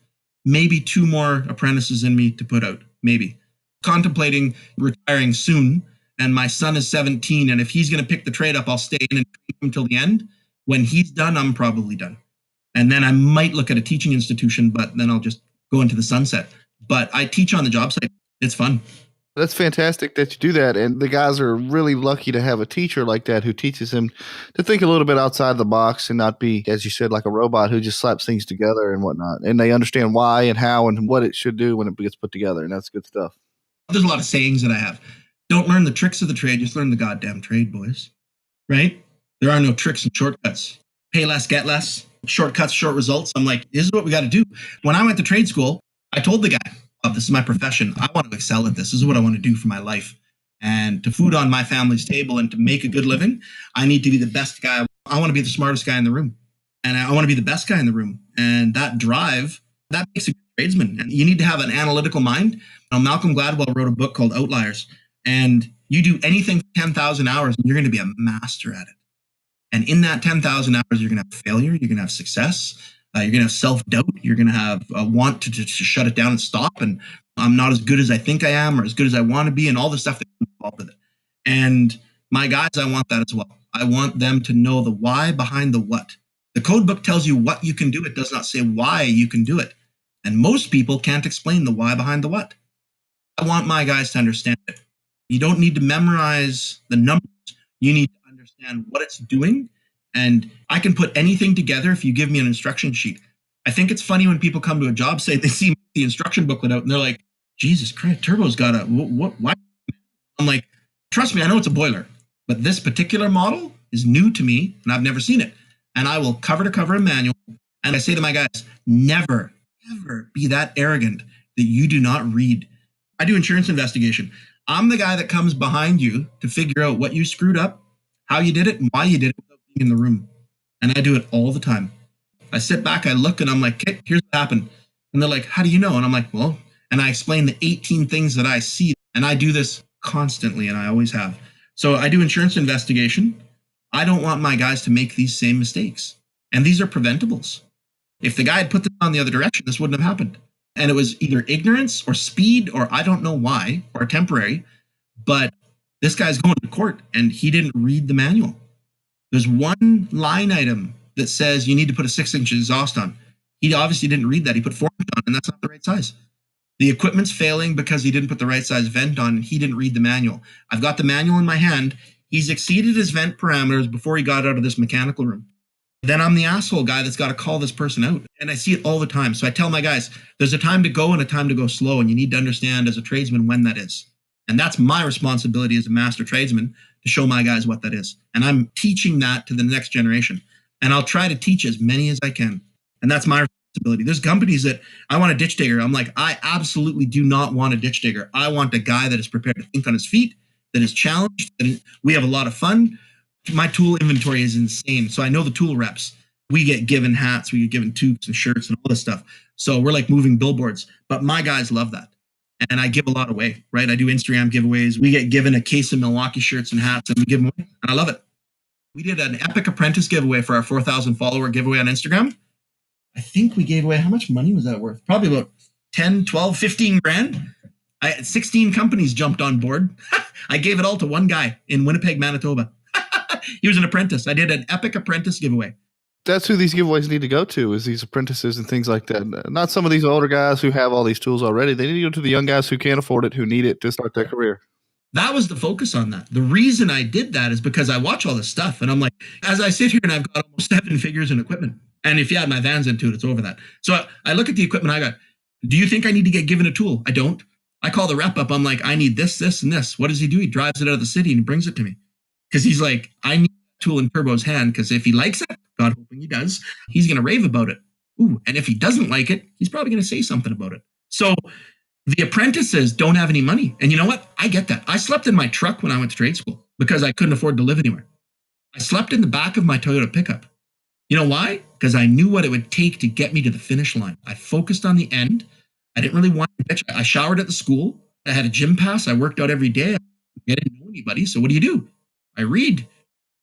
Speaker 5: maybe 2 more apprentices in me to put out, maybe. Contemplating retiring soon. And my son is 17. And if he's going to pick the trade up, I'll stay in and train him till the end. When he's done, I'm probably done. And then I might look at a teaching institution, but then I'll just go into the sunset. But I teach on the job site. It's fun.
Speaker 3: That's fantastic that you do that. And the guys are really lucky to have a teacher like that who teaches them to think a little bit outside the box and not be, as you said, like a robot who just slaps things together and whatnot. And they understand why and how and what it should do when it gets put together. And that's good stuff.
Speaker 5: There's a lot of sayings that I have. Don't learn the tricks of the trade. Just learn the goddamn trade, boys. Right? There are no tricks and shortcuts. Pay less, get less. Shortcuts, short results. I'm like, this is what we got to do. When I went to trade school, I told the guy, this is my profession. I want to excel at this. This is what I want to do for my life. And to food on my family's table and to make a good living, I need to be the best guy. I want to be the smartest guy in the room. And I want to be the best guy in the room. And that drive, that makes a good tradesman. And you need to have an analytical mind. Malcolm Gladwell wrote a book called Outliers. And you do anything for 10,000 hours, and you're going to be a master at it. And in that 10,000 hours, you're going to have failure. You're going to have success. You're going to have self-doubt. You're going to have a want to shut it down and stop. And I'm not as good as I think I am or as good as I want to be and all the stuff that comes involved with it. And my guys, I want that as well. I want them to know the why behind the what. The code book tells you what you can do. It does not say why you can do it. And most people can't explain the why behind the what. I want my guys to understand it. You don't need to memorize the numbers. You need to understand what it's doing. And I can put anything together if you give me an instruction sheet. I think it's funny when people come to a job site, they see the instruction booklet out and they're like, Jesus Christ, Turbo's got a, what, why? I'm like, trust me, I know it's a boiler, but this particular model is new to me and I've never seen it. And I will cover to cover a manual. And I say to my guys, never, ever be that arrogant that you do not read. I do insurance investigation. I'm the guy that comes behind you to figure out what you screwed up, how you did it, and why you did it without being in the room. And I do it all the time. I sit back, I look, and I'm like, okay, here's what happened. And they're like, how do you know? And I'm like, well, and I explain the 18 things that I see. And I do this constantly, and I always have. So I do insurance investigation. I don't want my guys to make these same mistakes. And these are preventables. If the guy had put this on the other direction, this wouldn't have happened. And it was either ignorance or speed or I don't know why or temporary. But this guy's going to court and he didn't read the manual. There's one line item that says you need to put a 6-inch exhaust on. He obviously didn't read that. He put 4-inch on, and that's not the right size. The equipment's failing because he didn't put the right size vent on, and he didn't read the manual. I've got the manual in my hand. He's exceeded his vent parameters before he got out of this mechanical room. Then I'm the asshole guy that's got to call this person out. And I see it all the time. So I tell my guys, there's a time to go and a time to go slow, and you need to understand as a tradesman when that is. And that's my responsibility as a master tradesman to show my guys what that is. And I'm teaching that to the next generation. And I'll try to teach as many as I can. And that's my responsibility. There's companies that I want a ditch digger. I'm like, I absolutely do not want a ditch digger. I want a guy that is prepared to think on his feet, that is challenged, that we have a lot of fun. My tool inventory is insane. So I know the tool reps. We get given hats, we get given tubes and shirts and all this stuff. So we're like moving billboards. But my guys love that. And I give a lot away, right? I do Instagram giveaways. We get given a case of Milwaukee shirts and hats and we give them away. And I love it. We did an epic apprentice giveaway for our 4,000 follower giveaway on Instagram. I think we gave away, how much money was that worth? Probably about 10, 12, 15 grand. 16 companies jumped on board. I gave it all to one guy in Winnipeg, Manitoba. He was an apprentice. I did an epic apprentice giveaway.
Speaker 3: That's who these giveaways need to go to, is these apprentices and things like that. Not some of these older guys who have all these tools already. They need to go to the young guys who can't afford it, who need it to start their career.
Speaker 5: That was the focus on that. The reason I did that is because I watch all this stuff and I'm like, as I sit here and I've got almost 7 figures in equipment. And if you add my vans into it, it's over that. So I look at the equipment I got. Do you think I need to get given a tool? I don't. I call the rep up. I'm like, I need this, this, and this. What does he do? He drives it out of the city and he brings it to me. Because he's like, I need that tool in Turbo's hand because if he likes it, God hoping he does, he's going to rave about it. Ooh, and if he doesn't like it, he's probably going to say something about it. So the apprentices don't have any money. And you know what? I get that. I slept in my truck when I went to trade school because I couldn't afford to live anywhere. I slept in the back of my Toyota pickup. You know why? Because I knew what it would take to get me to the finish line. I focused on the end. I didn't really want to bitch. I showered at the school. I had a gym pass. I worked out every day. I didn't know anybody. So what do? I read.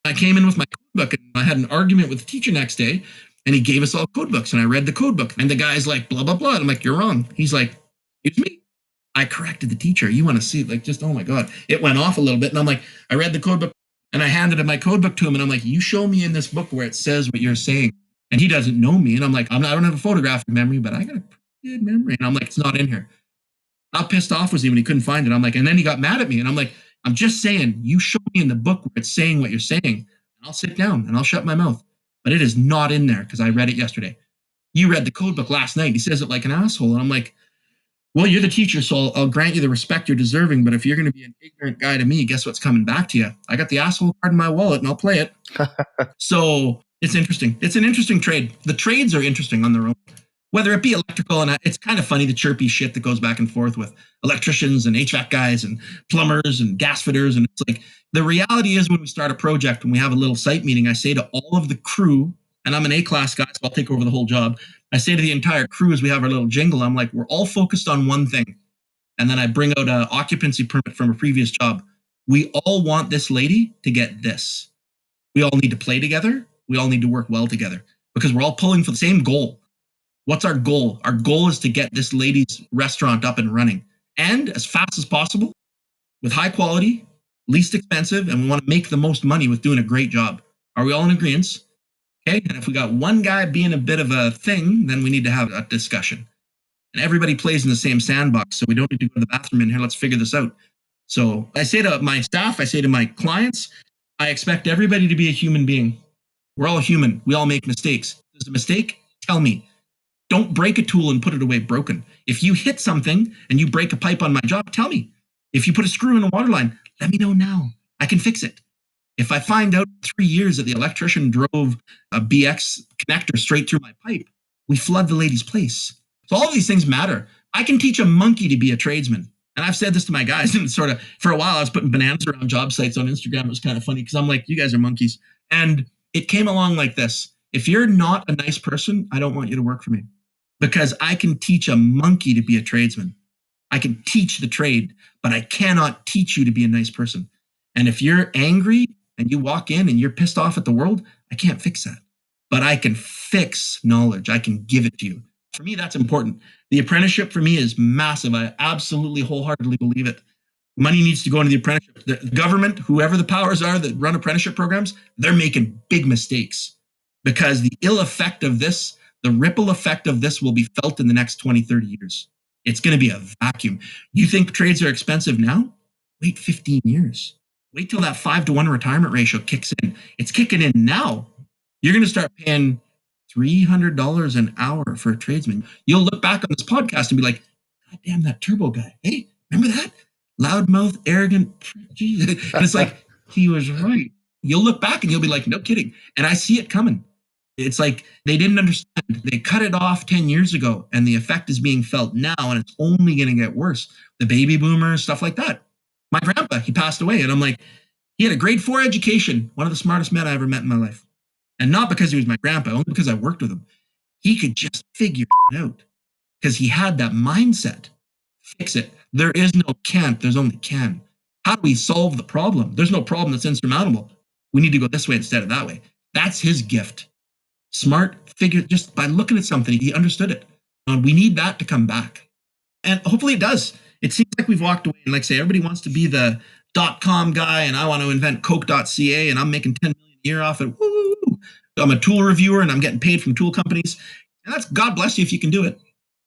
Speaker 5: I came in with my code book and I had an argument with the teacher next day and he gave us all code books and I read the code book and the guy's like, blah, blah, blah. I'm like, you're wrong. He's like, excuse me? I corrected the teacher. You want to see it? Like, just, oh my God. It went off a little bit. And I'm like, I read the code book and I handed my code book to him and I'm like, you show me in this book where it says what you're saying. And he doesn't know me. And I'm like, I don't have a photographic memory, but I got a pretty good memory. And I'm like, it's not in here. How pissed off was he when he couldn't find it? I'm like, and then he got mad at me. And I'm like, I'm just saying, you show me in the book where it's saying what you're saying. And I'll sit down and I'll shut my mouth. But it is not in there because I read it yesterday. You read the code book last night. He says it like an asshole. And I'm like, well, you're the teacher, so I'll grant you the respect you're deserving. But if you're going to be an ignorant guy to me, guess what's coming back to you? I got the asshole card in my wallet and I'll play it. So it's interesting. It's an interesting trade. The trades are interesting on their own. Whether it be electrical, and it's kind of funny, the chirpy shit that goes back and forth with electricians and HVAC guys and plumbers and gas fitters. And it's like, the reality is when we start a project, when we have a little site meeting, I say to all of the crew, and I'm an A-class guy, so I'll take over the whole job. I say to the entire crew as we have our little jingle, I'm like, we're all focused on one thing. And then I bring out an occupancy permit from a previous job. We all want this lady to get this. We all need to play together. We all need to work well together because we're all pulling for the same goal. What's our goal? Our goal is to get this lady's restaurant up and running and as fast as possible with high quality, least expensive, and we want to make the most money with doing a great job. Are we all in agreement? Okay. And if we got one guy being a bit of a thing, then we need to have a discussion. And everybody plays in the same sandbox. So we don't need to go to the bathroom in here. Let's figure this out. So I say to my staff, I say to my clients, I expect everybody to be a human being. We're all human. We all make mistakes. If there's a mistake, tell me. Don't break a tool and put it away broken. If you hit something and you break a pipe on my job, tell me. If you put a screw in a water line, let me know now. I can fix it. If I find out 3 years that the electrician drove a BX connector straight through my pipe, we flood the lady's place. So all of these things matter. I can teach a monkey to be a tradesman. And I've said this to my guys, and sort of for a while I was putting bananas around job sites on Instagram. It was kind of funny because I'm like, you guys are monkeys. And it came along like this. If you're not a nice person, I don't want you to work for me, because I can teach a monkey to be a tradesman. I can teach the trade, but I cannot teach you to be a nice person. And if you're angry and you walk in and you're pissed off at the world, I can't fix that. But I can fix knowledge. I can give it to you. For me, that's important. The apprenticeship for me is massive. I absolutely wholeheartedly believe it. Money needs to go into the apprenticeship. The government, whoever the powers are that run apprenticeship programs, they're making big mistakes, because the ill effect of this, the ripple effect of this, will be felt in the next 20, 30 years. It's going to be a vacuum. You think trades are expensive now? Wait 15 years. Wait till that 5-to-1 retirement ratio kicks in. It's kicking in now. You're going to start paying $300 an hour for a tradesman. You'll look back on this podcast and be like, God damn, that turbo guy. Hey, remember that? Loudmouth, arrogant. And it's like, he was right. You'll look back and you'll be like, no kidding. And I see it coming. It's like they didn't understand. They cut it off 10 years ago, and the effect is being felt now, and it's only going to get worse. The baby boomers, stuff like that. My grandpa, he passed away, and I'm like, he had a grade 4 education, one of the smartest men I ever met in my life. And not because he was my grandpa, only because I worked with him. He could just figure it out because he had that mindset. Fix it. There is no can't, there's only can. How do we solve the problem? There's no problem that's insurmountable. We need to go this way instead of that way. That's his gift. Smart figure, just by looking at something, he understood it. And we need that to come back. And hopefully it does. It seems like we've walked away. And like I say, everybody wants to be the .com guy, and I want to invent Coke.ca, and I'm making 10 million a year off it. Woo! I'm a tool reviewer, and I'm getting paid from tool companies. And that's, God bless you if you can do it.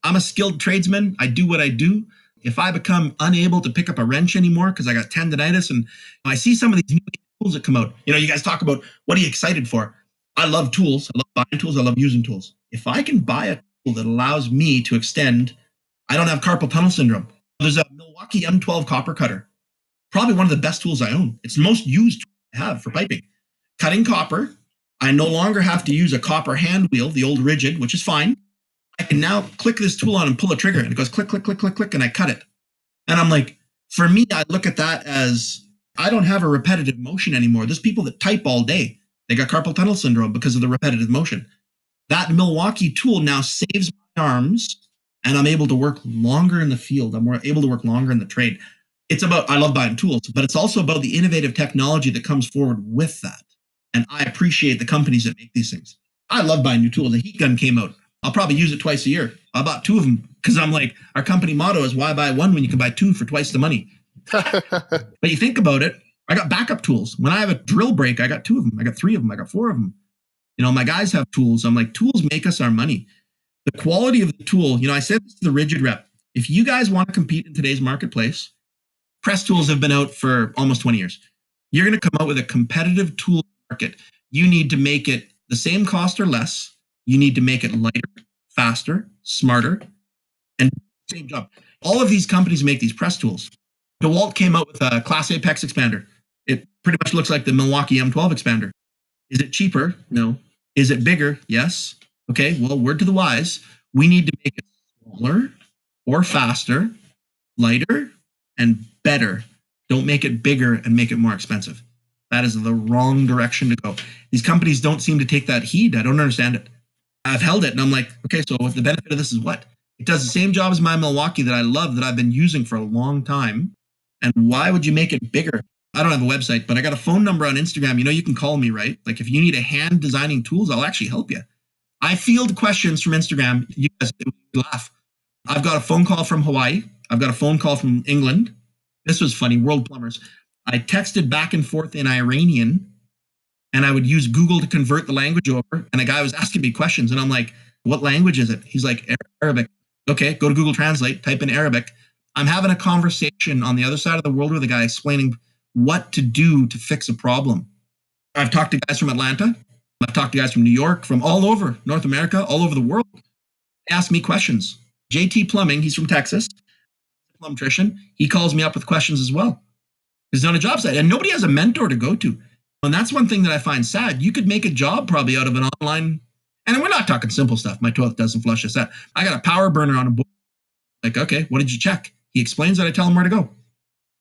Speaker 5: I'm a skilled tradesman. I do what I do. If I become unable to pick up a wrench anymore because I got tendonitis, and I see some of these new tools that come out, you guys talk about, what are you excited for? I love tools. I love buying tools. I love using tools. If I can buy a tool that allows me to extend, I don't have carpal tunnel syndrome. There's a Milwaukee M12 copper cutter. Probably one of the best tools I own. It's the most used tool I have for piping. Cutting copper. I no longer have to use a copper hand wheel, the old rigid, which is fine. I can now click this tool on and pull a trigger, and it goes click, click, click, click, click, and I cut it. And I'm like, for me, I look at that as, I don't have a repetitive motion anymore. There's people that type all day. They got carpal tunnel syndrome because of the repetitive motion. That Milwaukee tool now saves my arms, and I'm able to work longer in the field. I'm more able to work longer in the trade. It's about, I love buying tools, but it's also about the innovative technology that comes forward with that. And I appreciate the companies that make these things. I love buying new tools. The heat gun came out. I'll probably use it twice a year. I bought 2 of them because I'm like, our company motto is, why buy one when you can buy 2 for twice the money? But you think about it, I got backup tools. When I have a drill break, I got 2 of them. I got 3 of them. I got 4 of them. My guys have tools. I'm like, tools make us our money. The quality of the tool, I said this to the rigid rep. If you guys want to compete in today's marketplace, press tools have been out for almost 20 years. You're going to come out with a competitive tool market. You need to make it the same cost or less. You need to make it lighter, faster, smarter, and same job. All of these companies make these press tools. DeWalt came out with a Class A PEX expander. It pretty much looks like the Milwaukee M12 expander. Is it cheaper? No. Is it bigger? Yes. Okay, well, word to the wise. We need to make it smaller or faster, lighter, and better. Don't make it bigger and make it more expensive. That is the wrong direction to go. These companies don't seem to take that heed. I don't understand it. I've held it, and I'm like, okay, so if the benefit of this is what? It does the same job as my Milwaukee that I love, that I've been using for a long time. And why would you make it bigger? I don't have a website, but I got a phone number on Instagram. You can call me, right? Like if you need a hand designing tools, I'll actually help you. I field questions from Instagram. You guys laugh. I've got a phone call from Hawaii. I've got a phone call from England. This was funny, World Plumbers. I texted back and forth in Iranian, and I would use Google to convert the language over. And a guy was asking me questions, and I'm like, what language is it? He's like, Arabic. Okay, go to Google Translate, type in Arabic. I'm having a conversation on the other side of the world with a guy explaining what to do to fix a problem. I've talked to guys from Atlanta. I've talked to guys from New York, from all over North America, all over the world. Ask me questions. JT Plumbing, he's from Texas, plumtrician. He calls me up with questions as well. He's on a job site and nobody has a mentor to go to. And that's one thing that I find sad. You could make a job probably out of an online, and we're not talking simple stuff. My toilet doesn't flush this out. I got a power burner on a board. Like, okay, what did you check? He explains that, I tell him where to go.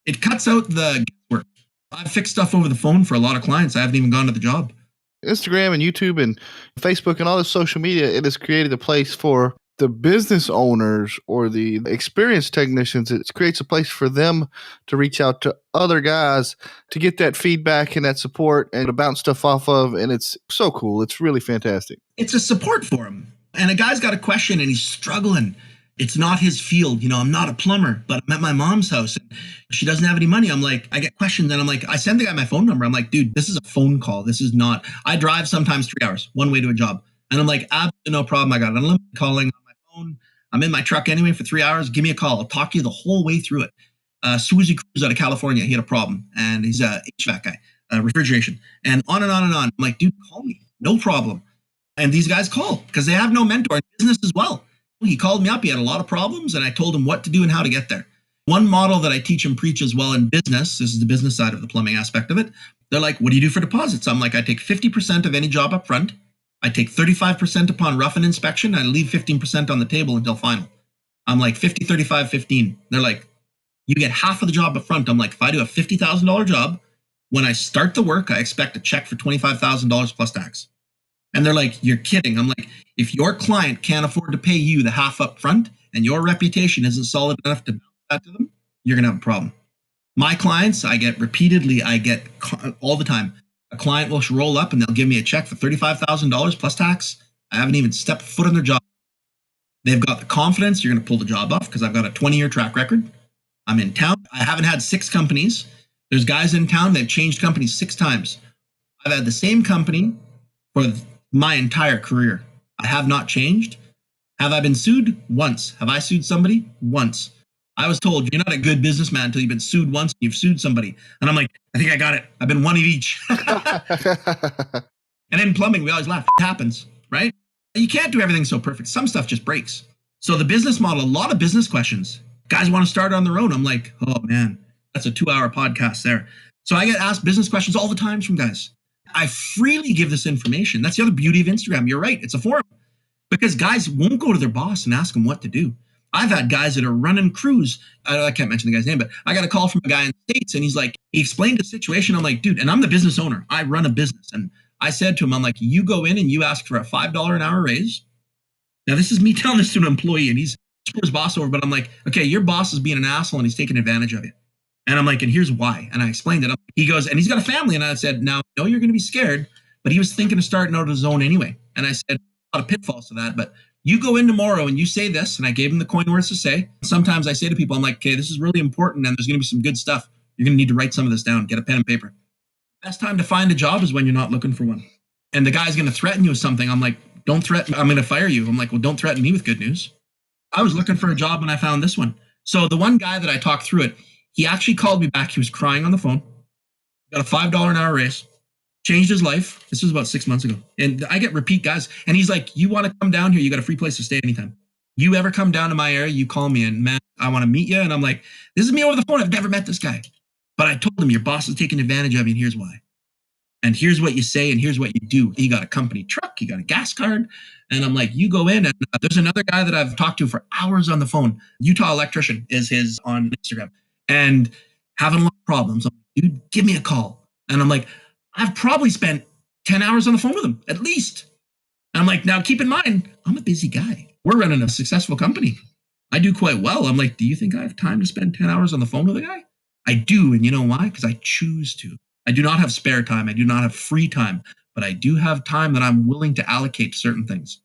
Speaker 5: It cuts out the guesswork. I've fixed stuff over the phone for a lot of clients. I haven't even gone to the job.
Speaker 3: Instagram and YouTube and Facebook and all this social media, it has created a place for the business owners or the experienced technicians. It creates a place for them to reach out to other guys to get that feedback and that support and to bounce stuff off of. And it's so cool. It's really fantastic.
Speaker 5: It's a support for him. And a guy's got a question and he's struggling. It's not his field. You know, I'm not a plumber, but I'm at my mom's house and she doesn't have any money. I'm like, I get questions and I'm like, I send the guy my phone number. I'm like, dude, this is a phone call. This is not, I drive sometimes 3 hours, one way to a job. And I'm like, absolutely no problem. I got unlimited calling on my phone. I'm in my truck anyway for 3 hours. Give me a call. I'll talk to you the whole way through it. Susie Cruz out of California, he had a problem and he's a HVAC guy, refrigeration, and on and on and on. I'm like, dude, call me. No problem. And these guys call because they have no mentor in business as well. He called me up. He had a lot of problems and I told him what to do and how to get there. One model that I teach and preach as well in business, this is the business side of the plumbing aspect of it. They're like, what do you do for deposits? I'm like, I take 50% of any job up front. I take 35% upon rough and inspection. I leave 15% on the table until final. I'm like 50, 35, 15. They're like, you get half of the job up front. I'm like, if I do a $50,000 job, when I start the work, I expect a check for $25,000 plus tax. And they're like, you're kidding. I'm like, if your client can't afford to pay you the half up front and your reputation isn't solid enough to bounce that to them, you're going to have a problem. My clients, I get all the time. A client will roll up and they'll give me a check for $35,000 plus tax. I haven't even stepped foot on their job. They've got the confidence you're going to pull the job off because I've got a 20-year track record. I'm in town. I haven't had 6 companies. There's guys in town that have changed companies 6 times. I've had the same company for my entire career. I have not changed. Have I been sued? Once. Have I sued somebody? Once. I was told you're not a good businessman until you've been sued once and you've sued somebody. And I'm like, I think I got it. I've been one of each. And in plumbing, we always laugh. It happens, right? You can't do everything so perfect. Some stuff just breaks. So the business model, a lot of business questions. Guys want to start on their own. I'm like, oh man, that's a 2-hour podcast there. So I get asked business questions all the time from guys. I freely give this information. That's the other beauty of Instagram. You're right. It's a forum because guys won't go to their boss and ask them what to do. I've had guys that are running crews. I can't mention the guy's name, but I got a call from a guy in the States and he's like, he explained the situation. I'm like, dude, and I'm the business owner. I run a business. And I said to him, I'm like, you go in and you ask for a $5 an hour raise. Now, this is me telling this to an employee and he's his boss over, but I'm like, okay, your boss is being an asshole and he's taking advantage of you. And I'm like, and here's why. And I explained it. He goes, and he's got a family. And I said, now, I know you're going to be scared, but he was thinking of starting out of his own anyway. And I said, a lot of pitfalls to that, but you go in tomorrow and you say this, and I gave him the coin words to say. Sometimes I say to people, I'm like, okay, this is really important and there's going to be some good stuff. You're going to need to write some of this down, get a pen and paper. Best time to find a job is when you're not looking for one. And the guy's going to threaten you with something. I'm like, don't threaten, I'm going to fire you. I'm like, well, don't threaten me with good news. I was looking for a job when I found this one. So the one guy that I talked through it, he actually called me back. He was crying on the phone. Got a $5 an hour raise. Changed his life. This was about 6 months ago. And I get repeat guys. And he's like, you want to come down here? You got a free place to stay anytime. You ever come down to my area, you call me and man, I want to meet you. And I'm like, this is me over the phone. I've never met this guy. But I told him your boss is taking advantage of you and here's why. And here's what you say and here's what you do. You got a company truck. You got a gas card. And I'm like, you go in and there's another guy that I've talked to for hours on the phone. Utah Electrician is his on Instagram and having a lot of problems. I'm like, dude, give me a call. And I'm like, I've probably spent 10 hours on the phone with him, at least. And I'm like, now keep in mind, I'm a busy guy. We're running a successful company. I do quite well. I'm like, do you think I have time to spend 10 hours on the phone with a guy? I do. And you know why? Because I choose to. I do not have spare time. I do not have free time, but I do have time that I'm willing to allocate to certain things.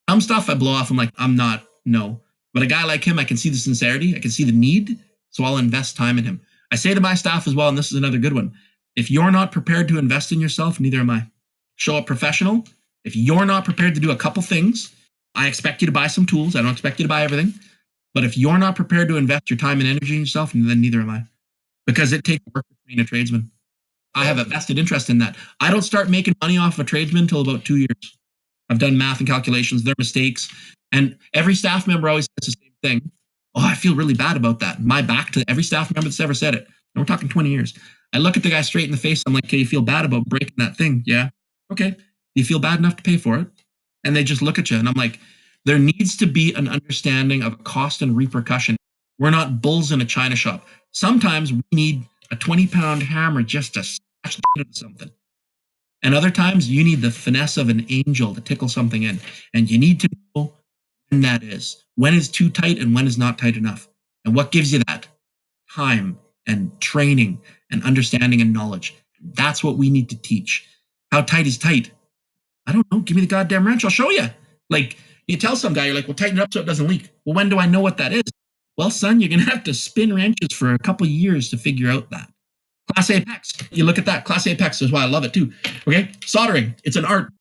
Speaker 5: Some stuff I blow off. I'm like, I'm not, no. But a guy like him, I can see the sincerity. I can see the need. So I'll invest time in him. I say to my staff as well, and this is another good one. If you're not prepared to invest in yourself, neither am I. Show up professional. If you're not prepared to do a couple things, I expect you to buy some tools. I don't expect you to buy everything. But if you're not prepared to invest your time and energy in yourself, then neither am I. Because it takes work to train a tradesman. I have a vested interest in that. I don't start making money off a tradesman until about 2 years. I've done math and calculations, their mistakes. And every staff member always says the same thing. Oh, I feel really bad about that. My back to every staff member that's ever said it. And we're talking 20 years. I look at the guy straight in the face. I'm like, okay, you feel bad about breaking that thing? Yeah. Okay. Do you feel bad enough to pay for it? And they just look at you. And I'm like, there needs to be an understanding of cost and repercussion. We're not bulls in a china shop. Sometimes we need a 20-pound hammer just to smash the shit out of something. And other times you need the finesse of an angel to tickle something in. And you need to know when that is. When is too tight and when is not tight enough. And what gives you that? Time and training and understanding and knowledge. That's what we need to teach. How tight is tight? I don't know. Give me the goddamn wrench. I'll show you. Like, you tell some guy, you're like, well, tighten it up so it doesn't leak. Well, when do I know what that is? Well, son, you're going to have to spin wrenches for a couple of years to figure out that. Class A PEX. You look at that. Class A PEX is why I love it too. Okay. Soldering. It's an art.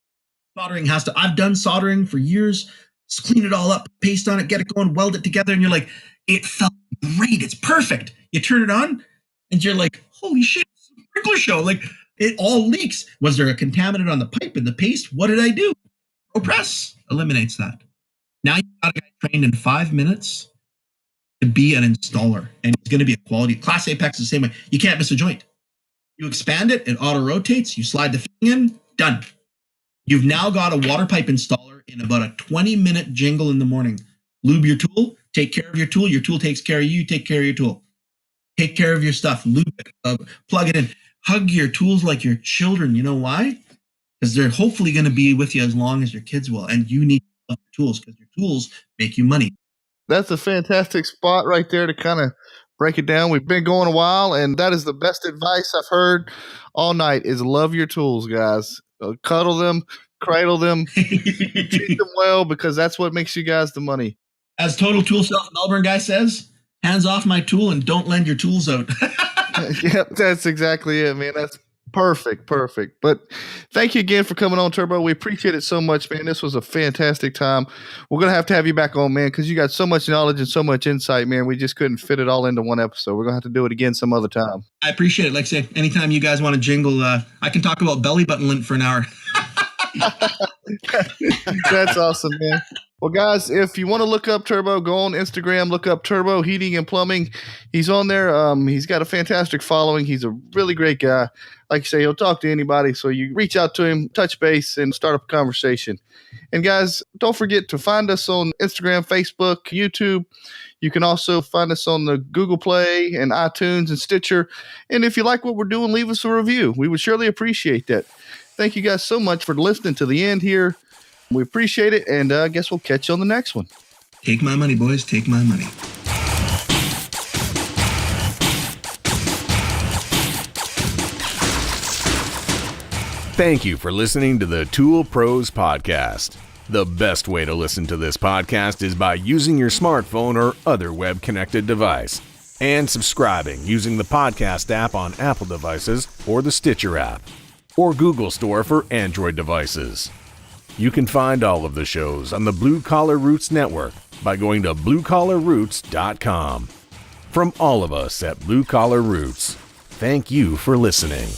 Speaker 5: Soldering has to, I've done soldering for years. Just clean it all up, paste on it, get it going, weld it together. And you're like, it felt great. It's perfect. You turn it on and you're like, holy shit, sprinkler show. Like it all leaks. Was there a contaminant on the pipe and the paste? What did I do? ProPress eliminates that. Now you've got a guy trained in 5 minutes to be an installer, and it's going to be a quality. Class A PEX is the same way. You can't miss a joint. You expand it, it auto rotates, you slide the thing in, done. You've now got a water pipe installer in about a 20-minute jingle in the morning. Lube your tool, take care of your tool takes care of you, you take care of your tool. Take care of your stuff, lube it, plug it in. Hug your tools like your children. You know why? Because they're hopefully going to be with you as long as your kids will, and you need to love your tools because your tools make you money.
Speaker 3: That's a fantastic spot right there to kind of break it down. We've been going a while, and that is the best advice I've heard all night is love your tools, guys. Cuddle them, cradle them, treat them well, because that's what makes you guys the money.
Speaker 5: As Total Tool South Melbourne guy says, hands off my tool and don't lend your tools out.
Speaker 3: Yep, that's exactly it, man. That's perfect. But thank you again for coming on, Turbo. We appreciate it so much, man. This was a fantastic time. We're going to have you back on, man, because you got so much knowledge and so much insight, man. We just couldn't fit it all into one episode. We're going to have to do it again some other time.
Speaker 5: I appreciate it. Like I say, anytime you guys want to jingle, I can talk about belly button lint for an hour.
Speaker 3: That's awesome, man. Well, guys, if you want to look up Turbo, go on Instagram, look up Turbo Heating and Plumbing. He's on there. He's got a fantastic following. He's a really great guy. Like you say, he'll talk to anybody. So you reach out to him, touch base, and start up a conversation. And guys, don't forget to find us on Instagram, Facebook, YouTube. You can also find us on the Google Play and iTunes and Stitcher. And if you like what we're doing, leave us a review. We would surely appreciate that. Thank you guys so much for listening to the end here. We appreciate it, and I guess we'll catch you on the next one.
Speaker 5: Take my money, boys. Take my money.
Speaker 1: Thank you for listening to the Tool Pros Podcast. The best way to listen to this podcast is by using your smartphone or other web-connected device, and subscribing using the podcast app on Apple devices or the Stitcher app, or Google Store for Android devices. You can find all of the shows on the Blue Collar Roots Network by going to bluecollarroots.com. From all of us at Blue Collar Roots, thank you for listening.